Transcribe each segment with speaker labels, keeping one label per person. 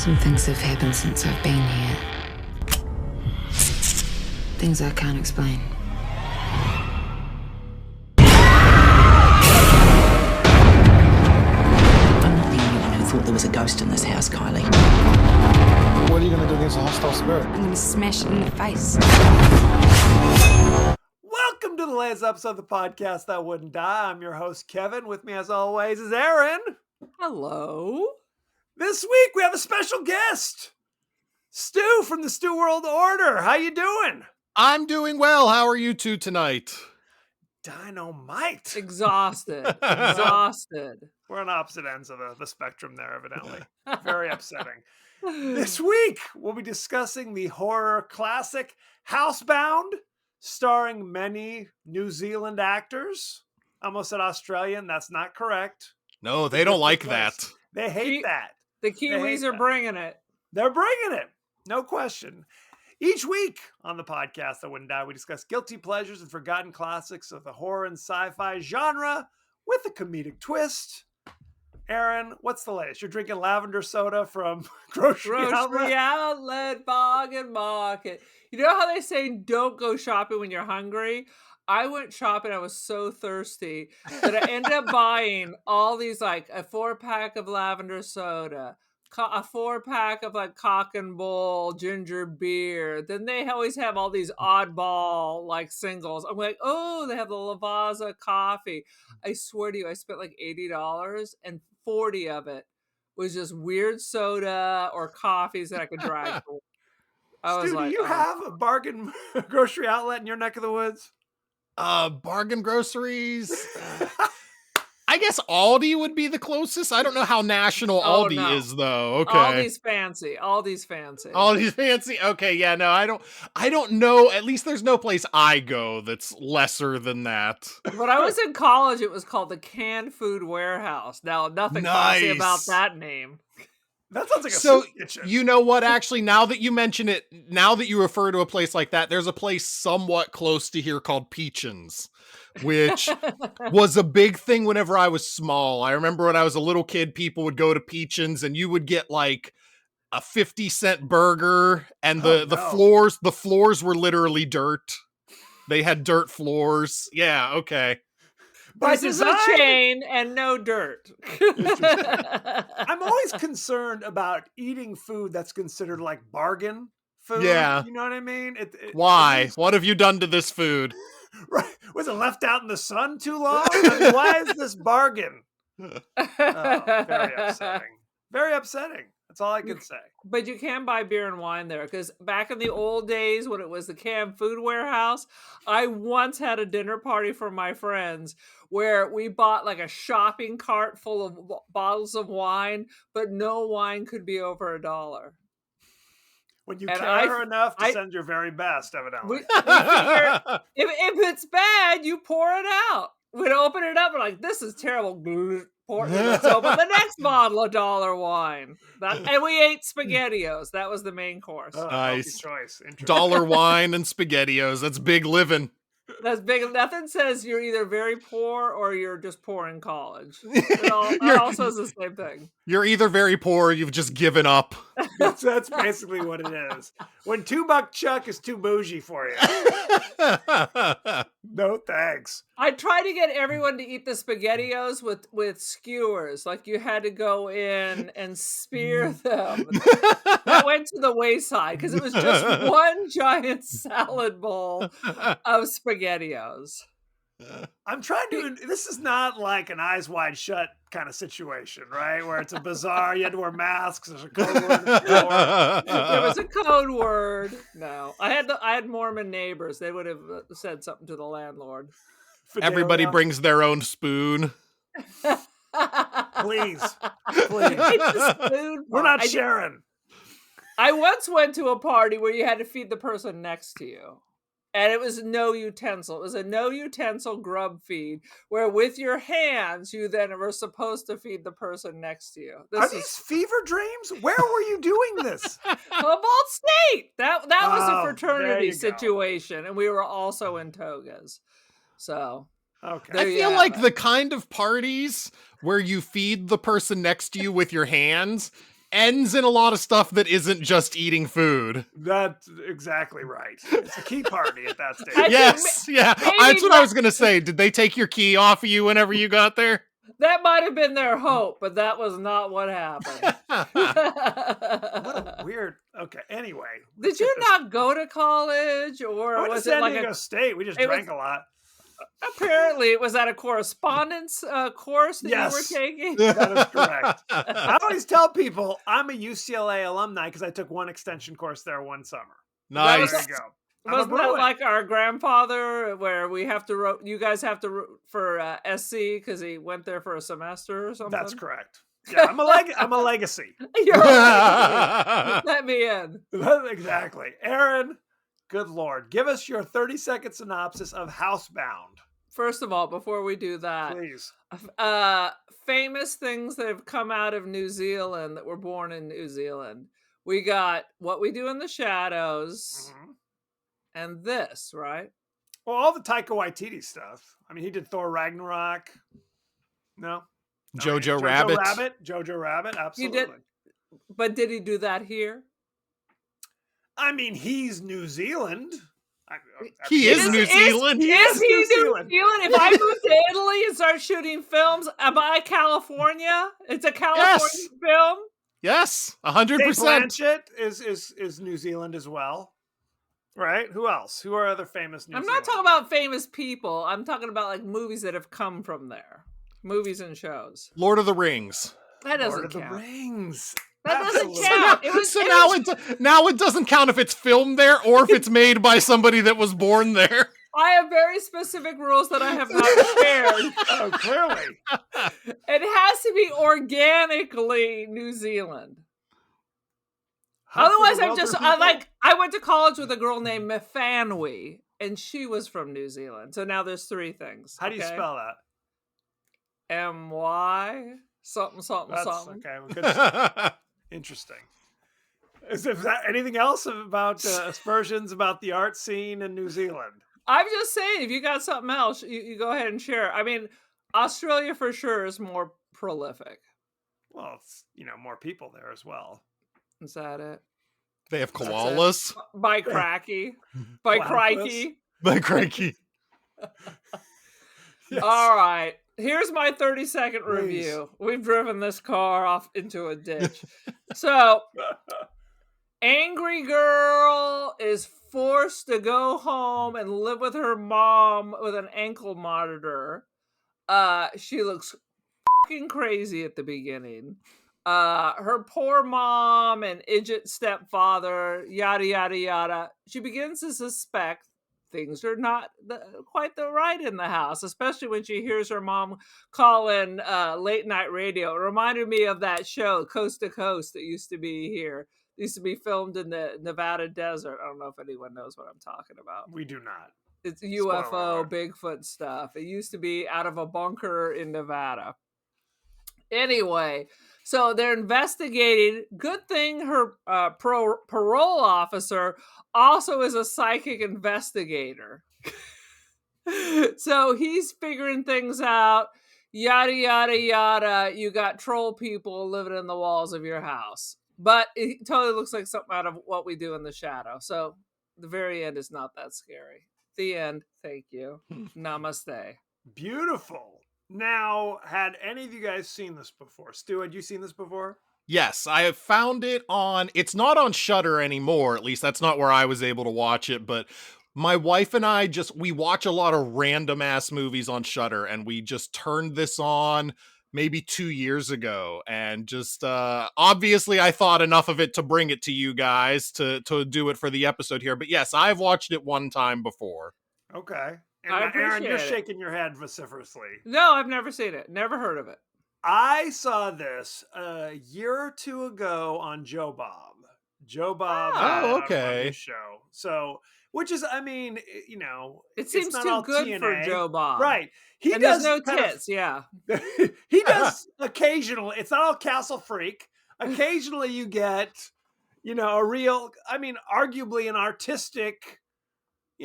Speaker 1: Some things have happened since I've been here. Things I can't explain.
Speaker 2: I'm not the only one who thought there was a ghost in this house, Kylie.
Speaker 3: What are you going to do against a hostile spirit?
Speaker 1: I'm gonna smash it in the face.
Speaker 4: Welcome to the latest episode of the podcast That Wouldn't Die. I'm your host, Kevin. With me, as always, is Aaron.
Speaker 5: Hello.
Speaker 4: This week, we have a special guest, Stu from the Stu World Order. How you doing?
Speaker 6: I'm doing well. How are you two tonight?
Speaker 4: Dynamite.
Speaker 5: Exhausted.
Speaker 4: We're on opposite ends of the spectrum there, evidently. Very upsetting. This week, we'll be discussing the horror classic Housebound, starring many New Zealand actors. I almost said Australian. That's not correct.
Speaker 6: No, they don't like that.
Speaker 4: They hate that.
Speaker 5: The Kiwis are bringing it.
Speaker 4: They're bringing it. No question. Each week on the podcast That Wouldn't Die, we discuss guilty pleasures and forgotten classics of the horror and sci-fi genre with a comedic twist. Aaron, what's the latest? You're drinking lavender soda from Grocery
Speaker 5: Outlet, Bargain Market. You know how they say don't go shopping when you're hungry? I went shopping. I was so thirsty that I ended up buying all these, like a 4-pack of lavender soda, a 4-pack of like cock and bull ginger beer. Then they always have all these oddball like singles. I'm like, oh, they have the Lavazza coffee. I swear to you, I spent like $80 and 40 of it was just weird soda or coffees that I could drag.
Speaker 4: Stu, do you have a bargain grocery outlet in your neck of the woods?
Speaker 6: Bargain groceries. I guess Aldi would be the closest. I don't know how national Aldi is though. Okay.
Speaker 5: Aldi's fancy.
Speaker 6: Aldi's fancy. Okay, yeah, no, I don't know. At least there's no place I go that's lesser than that.
Speaker 5: When I was in college, it was called the Canned Food Warehouse. Now, nothing fancy about that name.
Speaker 4: That sounds like a
Speaker 6: soup
Speaker 4: kitchen.
Speaker 6: You know what? Actually, now that you mention it, now that you refer to a place like that, there's a place somewhat close to here called Peachin's, which was a big thing whenever I was small. I remember when I was a little kid, people would go to Peachin's and you would get like a 50-cent burger, and the floors were literally dirt. They had dirt floors. Yeah, okay.
Speaker 5: This is a chain and no dirt.
Speaker 4: I'm always concerned about eating food that's considered like bargain food.
Speaker 6: Yeah.
Speaker 4: You know what I mean?
Speaker 6: Why? What have you done to this food?
Speaker 4: Right. Was it left out in the sun too long? I mean, why is this bargain? Very upsetting. Very upsetting. That's all I can say.
Speaker 5: But you can buy beer and wine there, because back in the old days when it was the Canned Food Warehouse, I once had a dinner party for my friends where we bought like a shopping cart full of bottles of wine, but no wine could be over $1.
Speaker 4: When you care enough to send your very best, evidently.
Speaker 5: We figure, if it's bad, you pour it out. We'd open it up and like, this is terrible. Let's open the next bottle of $1 wine. And we ate SpaghettiOs. That was the main course.
Speaker 6: Nice
Speaker 4: choice.
Speaker 6: $1 wine and SpaghettiOs. That's big living.
Speaker 5: That's big. Nothing says you're either very poor or you're just poor in college. It all says the same thing.
Speaker 6: You're either very poor or you've just given up.
Speaker 4: That's basically what it is. When $2 Chuck is too bougie for you. No thanks.
Speaker 5: I tried to get everyone to eat the SpaghettiOs with skewers. Like you had to go in and spear them. That went to the wayside because it was just one giant salad bowl of SpaghettiOs.
Speaker 4: I'm trying to. This is not like an Eyes Wide Shut kind of situation, right? Where it's a bazaar, you had to wear masks. There's a code word.
Speaker 5: There was a code word. No, I had Mormon neighbors. They would have said something to the landlord.
Speaker 6: Everybody brings their own spoon.
Speaker 4: Please.
Speaker 5: Spoon.
Speaker 4: We're not sharing.
Speaker 5: I once went to a party where you had to feed the person next to you. And it was no utensil. It was a no utensil grub feed where with your hands, you then were supposed to feed the person next to you.
Speaker 4: Are these fever dreams? Where were you doing this?
Speaker 5: Humboldt State. That was a fraternity situation. And we were also in togas. So
Speaker 4: okay.
Speaker 6: I feel like the kind of parties where you feed the person next to you with your hands ends in a lot of stuff that isn't just eating food.
Speaker 4: That's exactly right. It's a key party at that stage.
Speaker 5: I think
Speaker 6: Yes, yeah.
Speaker 5: maybe
Speaker 6: That's what
Speaker 5: not-
Speaker 6: I was gonna say. Did they take your key off of you whenever you got there?
Speaker 5: That might have been their hope, but that was not what happened.
Speaker 4: What a weird. Okay. Anyway,
Speaker 5: Did you not go to college, or
Speaker 4: I went to
Speaker 5: was
Speaker 4: San
Speaker 5: it like
Speaker 4: Diego State. We just
Speaker 5: it
Speaker 4: drank
Speaker 5: was-
Speaker 4: a lot.
Speaker 5: apparently it was at a correspondence course that
Speaker 4: Yes.
Speaker 5: you were taking?
Speaker 4: That is correct. I always tell people I'm a UCLA alumni because I took one extension course there one summer.
Speaker 6: Nice.
Speaker 4: There you go. I'm a
Speaker 5: Wasn't that
Speaker 4: Bruin.
Speaker 5: like our grandfather, where we have to you guys have to for SC because he went there for a semester or something?
Speaker 4: That's correct. Yeah, I'm a legacy.
Speaker 5: You're right. Let me in.
Speaker 4: Exactly. Aaron, good Lord. Give us your 30-second synopsis of Housebound,
Speaker 5: First of all, before we do that,
Speaker 4: please.
Speaker 5: famous things that have come out of New Zealand that were born in New Zealand. We got What We Do in the Shadows
Speaker 4: Mhm.
Speaker 5: and this, right?
Speaker 4: Well, all the Taika Waititi stuff. I mean, he did Thor Ragnarok. No?
Speaker 6: Jojo Rabbit.
Speaker 4: Jojo Rabbit, absolutely.
Speaker 5: did- But did he do that here?
Speaker 4: I mean, he's New Zealand.
Speaker 6: He is New Zealand.
Speaker 5: Is he
Speaker 4: New
Speaker 5: New
Speaker 4: Zealand.
Speaker 5: Zealand? If I move to Italy and start shooting films, am I California? It's a California film.
Speaker 6: Yes,
Speaker 4: Kate
Speaker 6: 100%.
Speaker 4: Blanchett is New Zealand as well. Right? Who else? Who are other famous New
Speaker 5: I'm
Speaker 4: Zealand?
Speaker 5: not talking about famous people. I'm talking about like movies that have come from there, movies and shows.
Speaker 6: Lord of the Rings.
Speaker 5: That doesn't
Speaker 4: Lord of the
Speaker 5: count.
Speaker 4: Rings.
Speaker 5: That doesn't
Speaker 4: Absolutely.
Speaker 5: count.
Speaker 6: Now it doesn't count if it's filmed there or if it's made by somebody that was born there.
Speaker 5: I have very specific rules that I have not shared.
Speaker 4: Oh, clearly.
Speaker 5: It has to be organically New Zealand. Otherwise, I went to college with a girl named Mifanwi, and she was from New Zealand. So now there's three things.
Speaker 4: How do you spell that?
Speaker 5: M-Y something something
Speaker 4: That's
Speaker 5: something.
Speaker 4: okay. Well, good stuff. Interesting. Is that anything else about aspersions about the art scene in New Zealand?
Speaker 5: I'm just saying, if you got something else, you go ahead and share. I mean, Australia for sure is more prolific.
Speaker 4: Well, it's more people there as well.
Speaker 5: Is that it?
Speaker 6: They have koalas.
Speaker 5: By cracky. By crikey.
Speaker 6: By crikey.
Speaker 4: Yes.
Speaker 5: All right. Here's my 30-second
Speaker 4: Please.
Speaker 5: review. We've driven this car off into a ditch. So, angry girl is forced to go home and live with her mom with an ankle monitor. She looks fucking crazy at the beginning. Her poor mom and idiot stepfather, yada, yada, yada. She begins to suspect things are not quite the right in the house, especially when she hears her mom call in late night radio. It reminded me of that show, Coast to Coast, that used to be here. It used to be filmed in the Nevada desert. I don't know if anyone knows what I'm talking about.
Speaker 4: We do not.
Speaker 5: It's
Speaker 4: Spoiler
Speaker 5: UFO,
Speaker 4: alert.
Speaker 5: Bigfoot stuff. It used to be out of a bunker in Nevada. Anyway, so they're investigating. Good thing her parole officer also is a psychic investigator. So he's figuring things out. Yada, yada, yada. You got troll people living in the walls of your house. But it totally looks like something out of What We Do in the Shadow. So the very end is not that scary. The end. Thank you. Namaste.
Speaker 4: Beautiful. Now, had any of you guys seen this before? Stu, had you seen this before?
Speaker 6: Yes, I have found it on. It's not on Shudder anymore. At least that's not where I was able to watch it. But my wife and I we watch a lot of random ass movies on Shudder, and we just turned this on maybe 2 years ago, and just obviously I thought enough of it to bring it to you guys to do it for the episode here. But yes, I've watched it one time before.
Speaker 4: Okay. And
Speaker 5: I
Speaker 4: now, Aaron,
Speaker 5: appreciate
Speaker 4: you're
Speaker 5: it.
Speaker 4: shaking your head vociferously.
Speaker 5: No, I've never seen it. Never heard of it.
Speaker 4: I saw this a year or two ago on Joe Bob. Joe Bob had it on
Speaker 6: okay.
Speaker 4: his show. So, which is, I mean,
Speaker 5: It
Speaker 4: it's
Speaker 5: seems
Speaker 4: not
Speaker 5: too
Speaker 4: all
Speaker 5: good for
Speaker 4: TNA.
Speaker 5: Joe Bob.
Speaker 4: Right. He
Speaker 5: And
Speaker 4: does
Speaker 5: there's no
Speaker 4: kind of-
Speaker 5: tits, yeah.
Speaker 4: he does occasionally. It's not all Castle Freak. Occasionally you get, a real, I mean, arguably an artistic,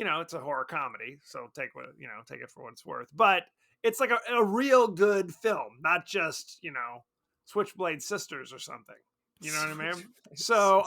Speaker 4: it's a horror comedy. So take it for what it's worth. But it's like a real good film, not just, Switchblade Sisters or something. You know what I mean? So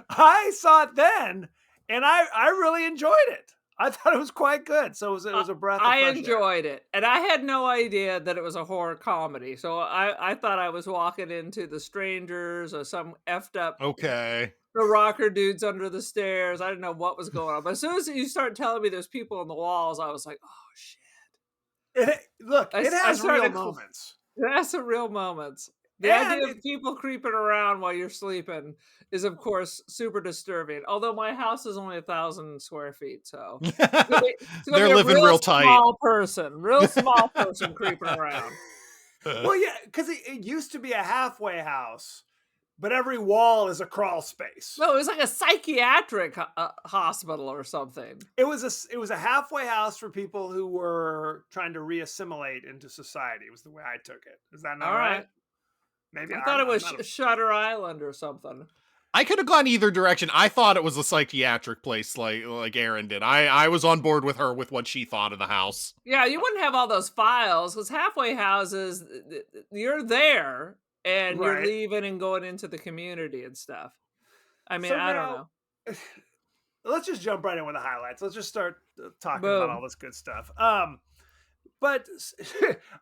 Speaker 4: I saw it then, and I really enjoyed it. I thought it was quite good. So it was a breath of
Speaker 5: I
Speaker 4: fresh air.
Speaker 5: enjoyed it, and I had no idea that it was a horror comedy. So I thought I was walking into The Strangers or some effed up
Speaker 6: Okay.
Speaker 5: the rocker dudes under the stairs. I didn't know what was going on, but as soon as you start telling me there's people on the walls, I was like, oh shit.
Speaker 4: Look, it has real
Speaker 5: started
Speaker 4: moments.
Speaker 5: That's some real moments. The
Speaker 4: And
Speaker 5: idea of people creeping around while you're sleeping is, of course, super disturbing. Although my house is only 1,000 square feet, so it's gonna
Speaker 6: They're
Speaker 5: be a
Speaker 6: living real tight.
Speaker 5: real small person creeping around.
Speaker 4: Well, yeah, because it used to be a halfway house, but every wall is a crawl space.
Speaker 5: No, it was like a psychiatric hospital or something.
Speaker 4: It was a halfway house for people who were trying to reassimilate into society. Was the way I took it. Is that not
Speaker 5: All
Speaker 4: right?
Speaker 5: right.
Speaker 4: Maybe
Speaker 5: I thought it was Shutter Island or something.
Speaker 6: I could have gone either direction. I thought it was a psychiatric place, like Erin did. I was on board with her with what she thought of the house.
Speaker 5: Yeah, you wouldn't have all those files because halfway houses, you're there and you're
Speaker 4: Right.
Speaker 5: leaving and going into the community and stuff. I mean,
Speaker 4: So
Speaker 5: I
Speaker 4: now-
Speaker 5: don't know.
Speaker 4: Let's just jump right in with the highlights. Let's just start talking
Speaker 5: Boom.
Speaker 4: about all this good stuff. But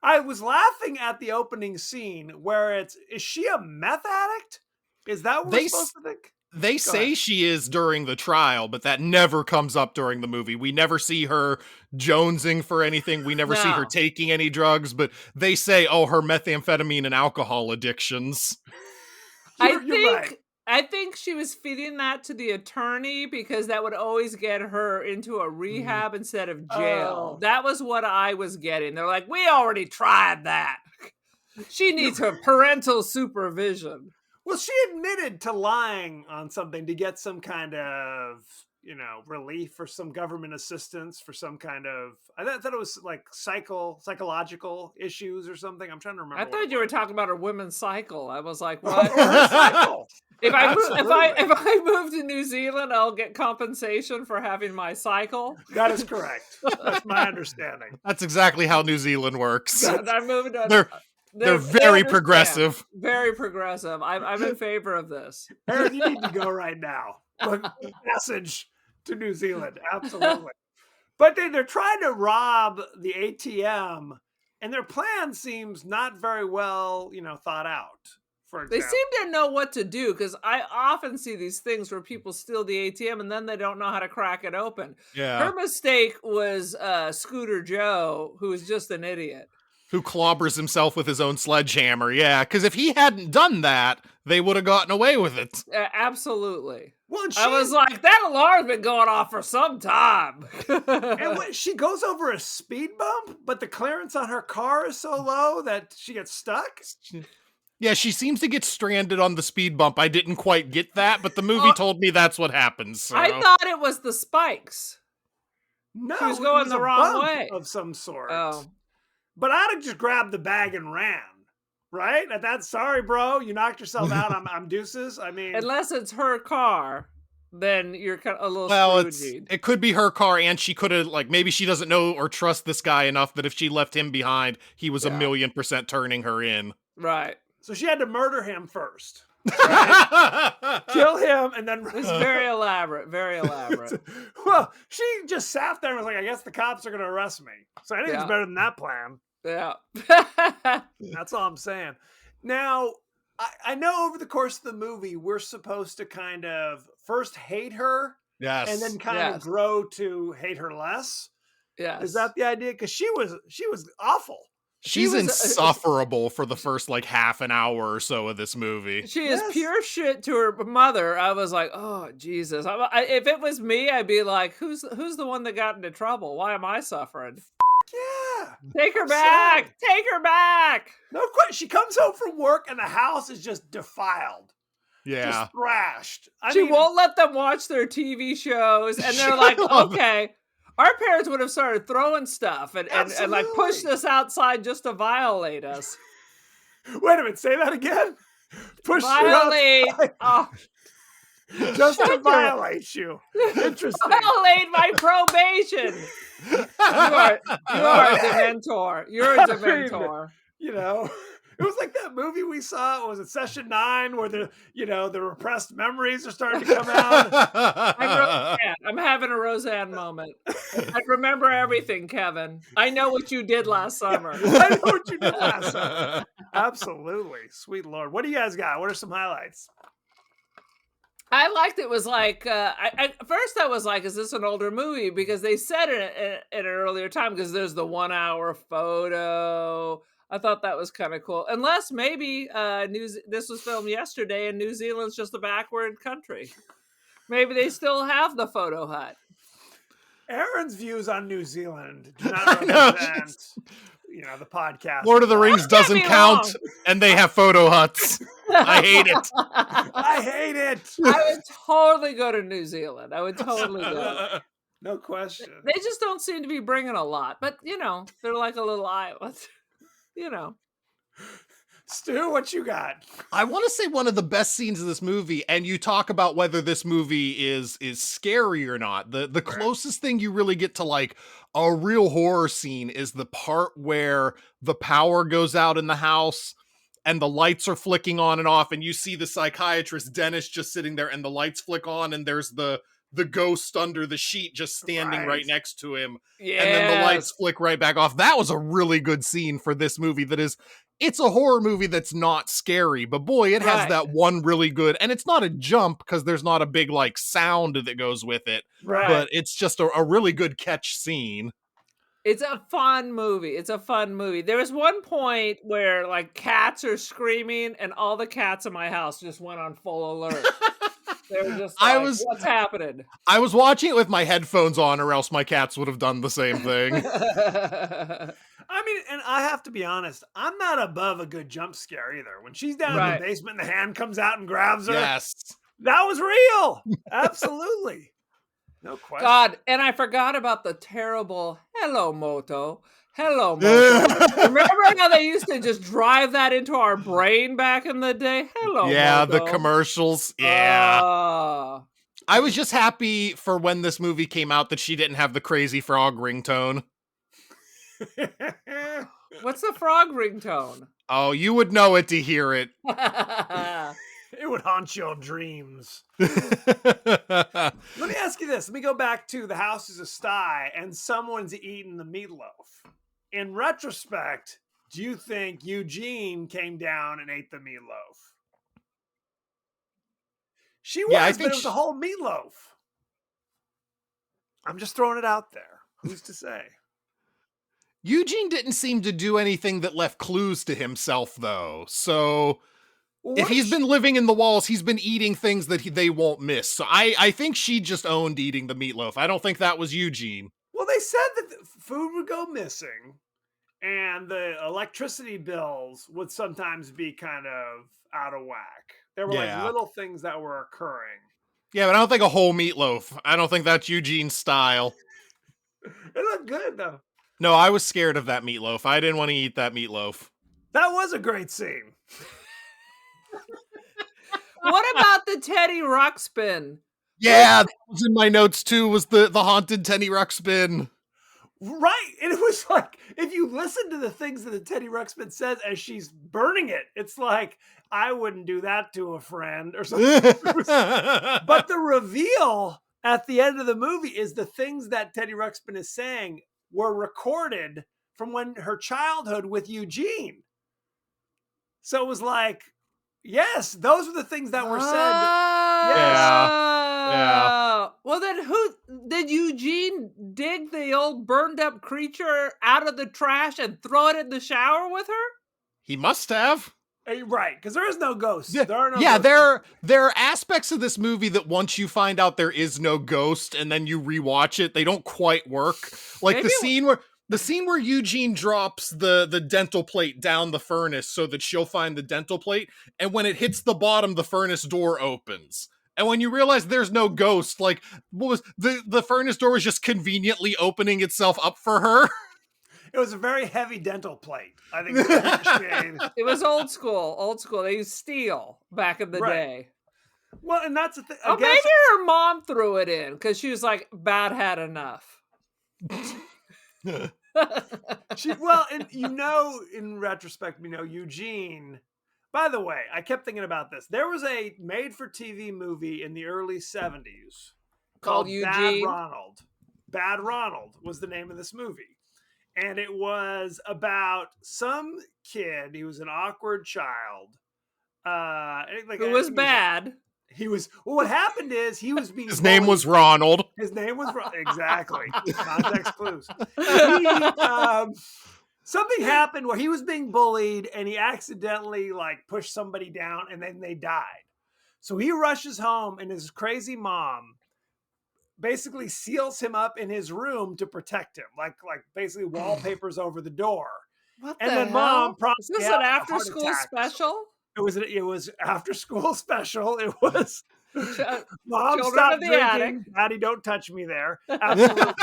Speaker 4: I was laughing at the opening scene where is she a meth addict? Is that what we're supposed to think?
Speaker 6: They say she is during the trial, but that never comes up during the movie. We never see her jonesing for anything. We never see her
Speaker 5: No.
Speaker 6: taking any drugs, but they say, oh, her methamphetamine and alcohol addictions.
Speaker 4: You're right.
Speaker 5: I think she was feeding that to the attorney because that would always get her into a rehab instead of jail.
Speaker 4: Oh.
Speaker 5: That was what I was getting. They're like, we already tried that. She needs her parental supervision.
Speaker 4: Well, she admitted to lying on something to get some kind of, relief or some government assistance for some kind of. I thought it was like psychological issues or something. I'm trying to remember.
Speaker 5: I thought you were talking about her women's cycle. I was like,
Speaker 4: Or
Speaker 5: what?
Speaker 4: her cycle.
Speaker 5: If I
Speaker 4: Absolutely.
Speaker 5: move to New Zealand, I'll get compensation for having my cycle.
Speaker 4: That is correct. That's my understanding.
Speaker 6: That's exactly how New Zealand works.
Speaker 5: I'm moving to.
Speaker 6: They're
Speaker 5: They
Speaker 6: very
Speaker 5: understand.
Speaker 6: progressive.
Speaker 5: Very progressive. I'm in favor of this.
Speaker 4: Aaron, you need to go right now. Message to New Zealand. Absolutely. But they're trying to rob the ATM, and their plan seems not very well, thought out. For
Speaker 5: They
Speaker 4: example.
Speaker 5: seem to know what to do because I often see these things where people steal the ATM and then they don't know how to crack it open.
Speaker 6: Yeah.
Speaker 5: Her mistake was Scooter Joe, who was just an idiot.
Speaker 6: Who clobbers himself with his own sledgehammer. Yeah, because if he hadn't done that, they would have gotten away with it.
Speaker 5: Absolutely.
Speaker 4: Well, and
Speaker 5: I was like, that alarm's been going off for some time.
Speaker 4: she goes over a speed bump, but the clearance on her car is so low that she gets stuck.
Speaker 6: Yeah, she seems to get stranded on the speed bump. I didn't quite get that, but the movie told me that's what happens. So.
Speaker 5: I thought it was the spikes.
Speaker 4: No,
Speaker 5: She was
Speaker 4: it
Speaker 5: going
Speaker 4: was
Speaker 5: the
Speaker 4: a
Speaker 5: wrong
Speaker 4: bump
Speaker 5: way.
Speaker 4: of some sort.
Speaker 5: Oh.
Speaker 4: But I'd have just grabbed the bag and ran. Right? At that, sorry, bro, you knocked yourself out. I'm deuces. I mean,
Speaker 5: Unless it's her car, then you're kind of a little Scroogey.
Speaker 6: it could be her car, and she could have, maybe she doesn't know or trust this guy enough that if she left him behind, he was 1,000,000% turning her in.
Speaker 5: Right.
Speaker 4: So she had to murder him first. Right? Kill him and then.
Speaker 5: It's very elaborate. Very elaborate.
Speaker 4: Well, she just sat there and was like, I guess the cops are going to arrest me. So anything's better than that plan.
Speaker 5: Yeah.
Speaker 4: That's all I'm saying. Now, I know over the course of the movie, we're supposed to kind of first hate her.
Speaker 6: Yes.
Speaker 4: And then kind of grow to hate her less.
Speaker 5: Yes.
Speaker 4: Is that the idea? Because she was awful.
Speaker 6: She's insufferable for the first half an hour or so of this movie.
Speaker 5: She is pure shit to her mother. I was like, oh Jesus! If it was me, I'd be like, who's the one that got into trouble? Why am I suffering?
Speaker 4: Yeah,
Speaker 5: take her back.
Speaker 4: Sad.
Speaker 5: Take her back.
Speaker 4: No question. She comes home from work and the house is just defiled.
Speaker 6: Yeah,
Speaker 4: just thrashed.
Speaker 5: She won't let them watch their TV shows, and they're like, okay. Our parents would have started throwing stuff and pushed us outside just to violate us.
Speaker 4: Wait a minute, say that again? Push
Speaker 5: violate.
Speaker 4: Just to violate you. Interesting.
Speaker 5: Violate my probation. You are a dementor. You're a dementor.
Speaker 4: It was like that movie we saw. Was it Session 9, where the repressed memories are starting to come out?
Speaker 5: I'm having a Roseanne moment. I remember everything, Kevin. I know what you did last summer.
Speaker 4: I know what you did last summer. Absolutely. Sweet Lord. What do you guys got? What are some highlights?
Speaker 5: I liked it. Was like, first I was like, is this an older movie? Because they said it at an earlier time, because there's the 1 hour photo. I thought that was kind of cool. Unless maybe this was filmed yesterday and New Zealand's just a backward country. Maybe they still have the photo hut.
Speaker 4: Aaron's views on New Zealand do not represent, the podcast.
Speaker 6: Lord of the Rings doesn't count, and they have photo huts. I hate it.
Speaker 4: I hate it.
Speaker 5: I would totally go to New Zealand. I would totally go.
Speaker 4: No question.
Speaker 5: They just don't seem to be bringing a lot, but they're like a little island.
Speaker 4: Stu, what you got?
Speaker 6: I want to say one of the best scenes of this movie, and you talk about whether this movie is scary or not. The closest thing you really get to like a real horror scene is the part where the power goes out in the house and the lights are flicking on and off, and you see the psychiatrist Dennis just sitting there, and the lights flick on, and there's the ghost under the sheet just standing right next to him.
Speaker 5: Yeah.
Speaker 6: And then the lights flick right back off. That was a really good scene for this movie. It's a horror movie that's not scary, but boy, it has that one really good, and it's not a jump because there's not a big like sound that goes with it, but it's just a really good catch scene.
Speaker 5: It's a fun movie. There was one point where like cats are screaming, and all the cats in my house just went on full alert. They were just like, what's happening?
Speaker 6: I was watching it with my headphones on, or else my cats would have done the same thing.
Speaker 4: I mean, and I have to be honest, I'm not above a good jump scare either. When she's down in the basement and the hand comes out and grabs her.
Speaker 6: Yes.
Speaker 4: That was real. Absolutely. No question.
Speaker 5: God, and I forgot about the terrible Hello Moto. Hello Moto. Remember how they used to just drive that into our brain back in the day? Hello
Speaker 6: Yeah,
Speaker 5: Moto.
Speaker 6: the commercials. Yeah. I was just happy for when this movie came out that she didn't have the crazy frog ringtone.
Speaker 5: What's the frog ringtone?
Speaker 6: Oh, you would know it to hear it.
Speaker 4: It would haunt your dreams. Let me ask you this. Let me go back to the house is a sty and someone's eating the meatloaf. In retrospect, do you think Eugene came down and ate the meatloaf? She was, but it was a whole meatloaf. I'm just throwing it out there. Who's to say?
Speaker 6: Eugene didn't seem to do anything that left clues to himself, though. So if he's been living in the walls, he's been eating things that they won't miss. So I think she just owned eating the meatloaf. I don't think that was Eugene.
Speaker 4: Well, they said that the food would go missing and the electricity bills would sometimes be kind of out of whack. There were like little things that were occurring.
Speaker 6: Yeah, but I don't think a whole meatloaf. I don't think that's Eugene's style.
Speaker 4: It looked good, though.
Speaker 6: No, I was scared of that meatloaf. I didn't want to eat that meatloaf.
Speaker 4: That was a great scene.
Speaker 5: What about the Teddy Ruxpin?
Speaker 6: Yeah, that was in my notes too, was the haunted Teddy Ruxpin.
Speaker 4: Right. And it was like, if you listen to the things that the Teddy Ruxpin says as she's burning it, it's like, I wouldn't do that to a friend or something. But the reveal at the end of the movie is the things that Teddy Ruxpin is saying were recorded from when her childhood with Eugene. So it was like, yes, those are the things that were said.
Speaker 6: Yeah.
Speaker 5: Well, then who did Eugene dig the old burned up creature out of the trash and throw it in the shower with her?
Speaker 6: He must have.
Speaker 4: Right, because there is no ghost.
Speaker 6: Yeah,
Speaker 4: there are no ghosts.
Speaker 6: there are aspects of this movie that once you find out there is no ghost and then you rewatch it, they don't quite work. Like
Speaker 5: Maybe
Speaker 6: the scene where Eugene drops the dental plate down the furnace so that she'll find the dental plate, and when it hits the bottom, the furnace door opens. And when you realize there's no ghost, like, what was the furnace door was just conveniently opening itself up for her.
Speaker 4: It was a very heavy dental plate. I think
Speaker 5: it was old school. They used steel back in the day.
Speaker 4: Well, and that's the thing.
Speaker 5: Oh, maybe her mom threw it in because she was like, bad had enough.
Speaker 4: Well, and in retrospect, Eugene. By the way, I kept thinking about this. There was a made-for-TV movie in the early 70s
Speaker 5: Called
Speaker 4: called Bad
Speaker 5: Eugene?
Speaker 4: Ronald. Bad Ronald was the name of this movie. And it was about some kid. He was an awkward child.
Speaker 5: Who was bad.
Speaker 4: Well, what happened is he was being
Speaker 6: His name
Speaker 4: bullied.
Speaker 6: was Ronald.
Speaker 4: His name was exactly context clues. Something happened where he was being bullied and he accidentally pushed somebody down and then they died. So he rushes home and his crazy mom basically seals him up in his room to protect him, like basically wallpapers over the door.
Speaker 5: What
Speaker 4: And
Speaker 5: the
Speaker 4: then
Speaker 5: hell?
Speaker 4: mom promptly
Speaker 5: Is this
Speaker 4: had
Speaker 5: an
Speaker 4: a heart
Speaker 5: after-school
Speaker 4: attack.
Speaker 5: special?
Speaker 4: It was after school special. It was Mom,
Speaker 5: Children
Speaker 4: stop
Speaker 5: of the
Speaker 4: drinking.
Speaker 5: attic.
Speaker 4: Daddy, don't touch me there. Absolutely.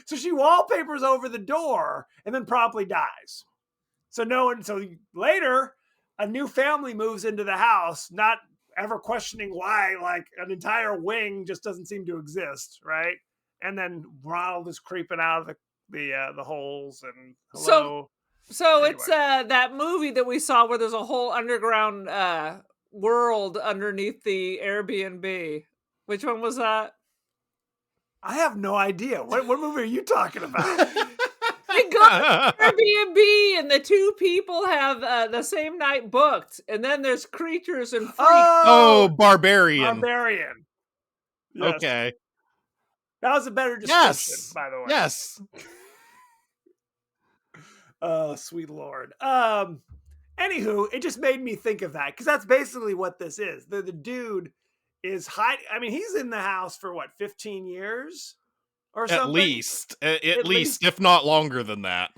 Speaker 4: So she wallpapers over the door and then promptly dies. So later a new family moves into the house, not ever questioning why an entire wing just doesn't seem to exist, right? And then Ronald is creeping out of the holes and hello.
Speaker 5: So
Speaker 4: Anyway.
Speaker 5: it's that movie that we saw where there's a whole underground world underneath the Airbnb. Which one was that?
Speaker 4: I have no idea. What movie are you talking about?
Speaker 5: They go to Airbnb and the two people have the same night booked, and then there's creatures and freaks.
Speaker 6: Oh, Barbarian.
Speaker 4: Barbarian. Yes.
Speaker 6: Okay.
Speaker 4: That was a better description,
Speaker 6: Yes.
Speaker 4: by the way.
Speaker 6: Yes.
Speaker 4: Oh, sweet Lord. Anywho, it just made me think of that because that's basically what this is. The dude is hiding. I mean, he's in the house for 15 years or something?
Speaker 6: At least, if not longer than that.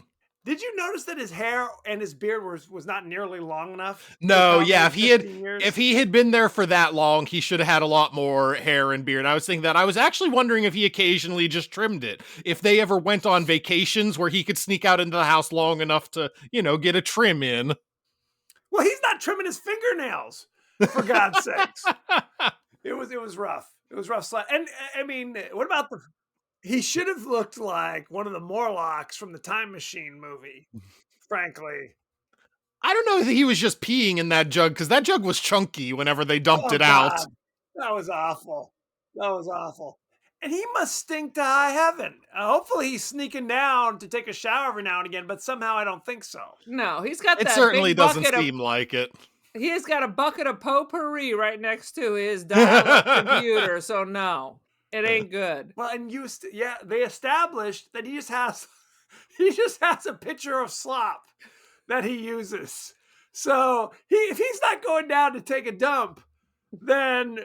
Speaker 4: Did you notice that his hair and his beard was not nearly long enough?
Speaker 6: No, yeah. If he had been there for that long, he should have had a lot more hair and beard. I was thinking that. I was actually wondering if he occasionally just trimmed it. If they ever went on vacations where he could sneak out into the house long enough to, get a trim in.
Speaker 4: Well, he's not trimming his fingernails, for God's sakes. It was rough. It was rough. And I mean, what about he should have looked like one of the Morlocks from the Time Machine movie, frankly.
Speaker 6: I don't know if he was just peeing in that jug, because that jug was chunky whenever they dumped it out.
Speaker 4: That was awful. And he must stink to high heaven. Hopefully he's sneaking down to take a shower every now and again, but somehow I don't think so.
Speaker 5: No, he's got that
Speaker 6: It certainly
Speaker 5: big
Speaker 6: doesn't
Speaker 5: bucket
Speaker 6: seem like it.
Speaker 5: He has got a bucket of potpourri right next to his dial-up computer, so no, it ain't good.
Speaker 4: Well, and they established that he just has a pitcher of slop that he uses. So if he's not going down to take a dump, then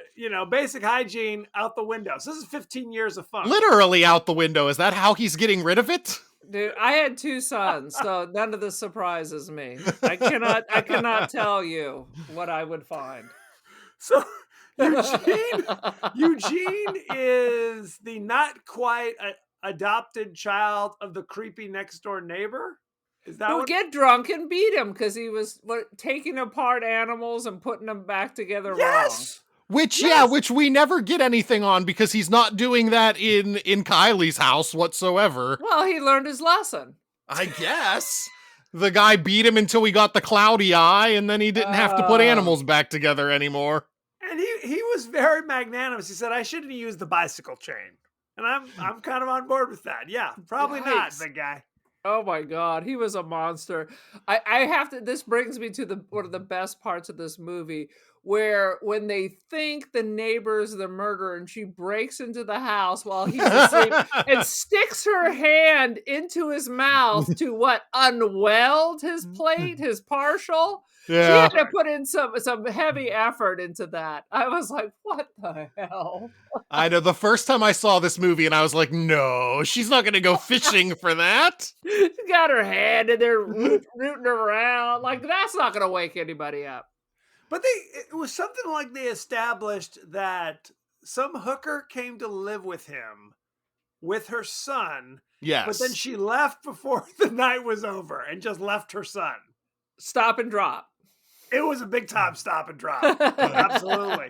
Speaker 4: basic hygiene out the window. So this is 15 years of fun.
Speaker 6: Literally out the window. Is that how he's getting rid of it?
Speaker 5: Dude, I had 2 sons, so none of this surprises me. I cannot tell you what I would find.
Speaker 4: So Eugene is the not quite adopted child of the creepy next door neighbor. Is that
Speaker 5: Who get drunk and beat him because he was taking apart animals and putting them back together wrong.
Speaker 6: Which we never get anything on because he's not doing that in Kylie's house whatsoever.
Speaker 5: Well, he learned his lesson.
Speaker 6: I guess. The guy beat him until he got the cloudy eye, and then he didn't have to put animals back together anymore.
Speaker 4: And he was very magnanimous. He said, I shouldn't have used the bicycle chain. And I'm kind of on board with that. Yeah, probably not, big guy.
Speaker 5: Oh my God, he was a monster. I have to, this brings me to one of the best parts of this movie, where when they think the neighbor's the murderer and she breaks into the house while he's asleep and sticks her hand into his mouth to unweld his plate, his partial.
Speaker 6: Yeah.
Speaker 5: She had to put in some heavy effort into that. I was like, what the hell?
Speaker 6: I know, the first time I saw this movie and I was like, no, she's not going to go fishing for that.
Speaker 5: She got her hand in there rooting around. Like, that's not going to wake anybody up.
Speaker 4: But it was something like they established that some hooker came to live with him with her son.
Speaker 6: Yes.
Speaker 4: But then she left before the night was over and just left her son.
Speaker 5: Stop and drop.
Speaker 4: It was a big time stop and drop. Absolutely.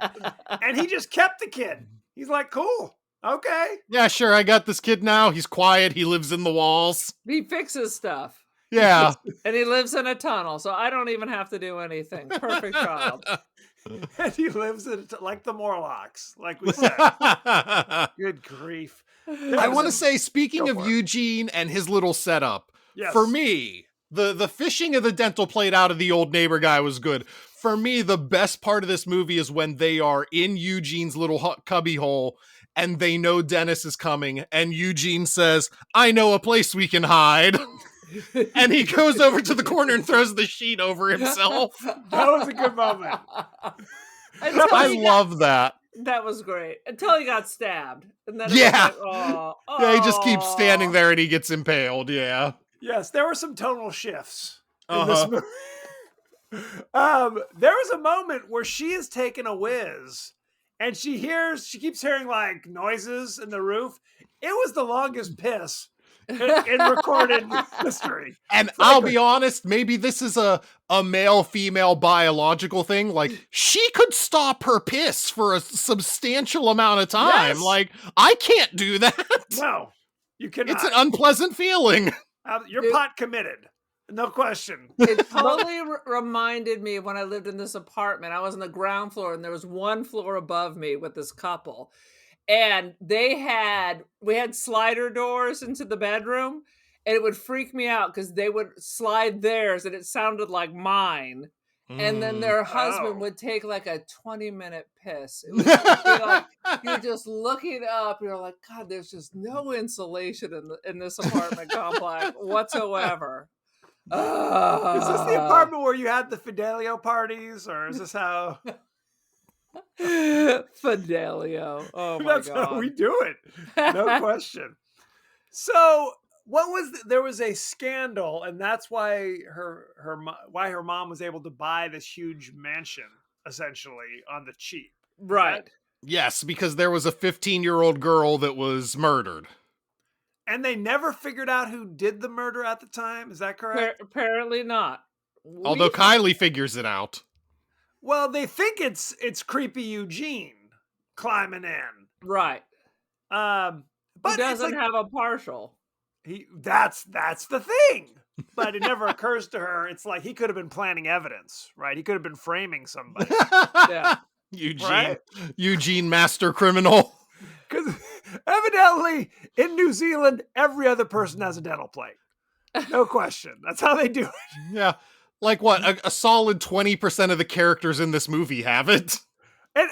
Speaker 4: And he just kept the kid. He's like, cool. Okay.
Speaker 6: Yeah, sure, I got this kid now. He's quiet. He lives in the walls.
Speaker 5: He fixes stuff.
Speaker 6: Yeah.
Speaker 5: And he lives in a tunnel, so I don't even have to do anything. Perfect child.
Speaker 4: And he lives in like the Morlocks, like we said. Good grief.
Speaker 6: I want to say, speaking
Speaker 4: Go
Speaker 6: of
Speaker 4: for it.
Speaker 6: Eugene and his little setup,
Speaker 4: Yes.
Speaker 6: for me, the fishing of the dental plate out of the old neighbor guy was good. For me, the best part of this movie is when they are in Eugene's little cubby hole and they know Dennis is coming, and Eugene says, "I know a place we can hide." And he goes over to the corner and throws the sheet over himself.
Speaker 4: That was a good moment.
Speaker 6: I love that.
Speaker 5: That was great. Until he got stabbed. And then
Speaker 6: Yeah.
Speaker 5: it was like,
Speaker 6: Yeah, he just keeps standing there and he gets impaled. Yeah.
Speaker 4: Yes, there were some tonal shifts in this movie. There was a moment where she is taking a whiz and she keeps hearing like noises in the roof. It was the longest piss in recorded history.
Speaker 6: And I'll be honest, maybe this is a male-female biological thing. Like, she could stop her piss for a substantial amount of time.
Speaker 4: Yes.
Speaker 6: Like, I can't do that.
Speaker 4: No, you cannot.
Speaker 6: It's an unpleasant feeling.
Speaker 4: You're pot committed. No question.
Speaker 5: It totally reminded me of when I lived in this apartment. I was on the ground floor and there was one floor above me with this couple. And we had slider doors into the bedroom, and it would freak me out because they would slide theirs and it sounded like mine. And then their husband would take like a 20-minute piss. It would be like you're just looking up, and you're like, God, there's just no insulation in this apartment complex whatsoever.
Speaker 4: Is this the apartment where you had the Fidelio parties, or is this how?
Speaker 5: Fidelio. Oh my
Speaker 4: That's
Speaker 5: God.
Speaker 4: how we do it. No question. So there was a scandal, and that's why her mom was able to buy this huge mansion essentially on the cheap.
Speaker 5: Right.
Speaker 6: Yes, because there was a 15-year-old girl that was murdered.
Speaker 4: And they never figured out who did the murder at the time. Is that correct?
Speaker 5: Apparently not.
Speaker 6: Although Kylie figures it out.
Speaker 4: Well, they think it's creepy Eugene climbing in.
Speaker 5: Right.
Speaker 4: But
Speaker 5: he doesn't have a partial.
Speaker 4: That's the thing. But it never occurs to her. It's like he could have been planning evidence, right? He could have been framing somebody.
Speaker 5: Yeah.
Speaker 6: Eugene, master criminal.
Speaker 4: Because evidently in New Zealand, every other person has a dental plate. No question. That's how they do it.
Speaker 6: Yeah. Like what? A solid 20% of the characters in this movie have it.
Speaker 4: And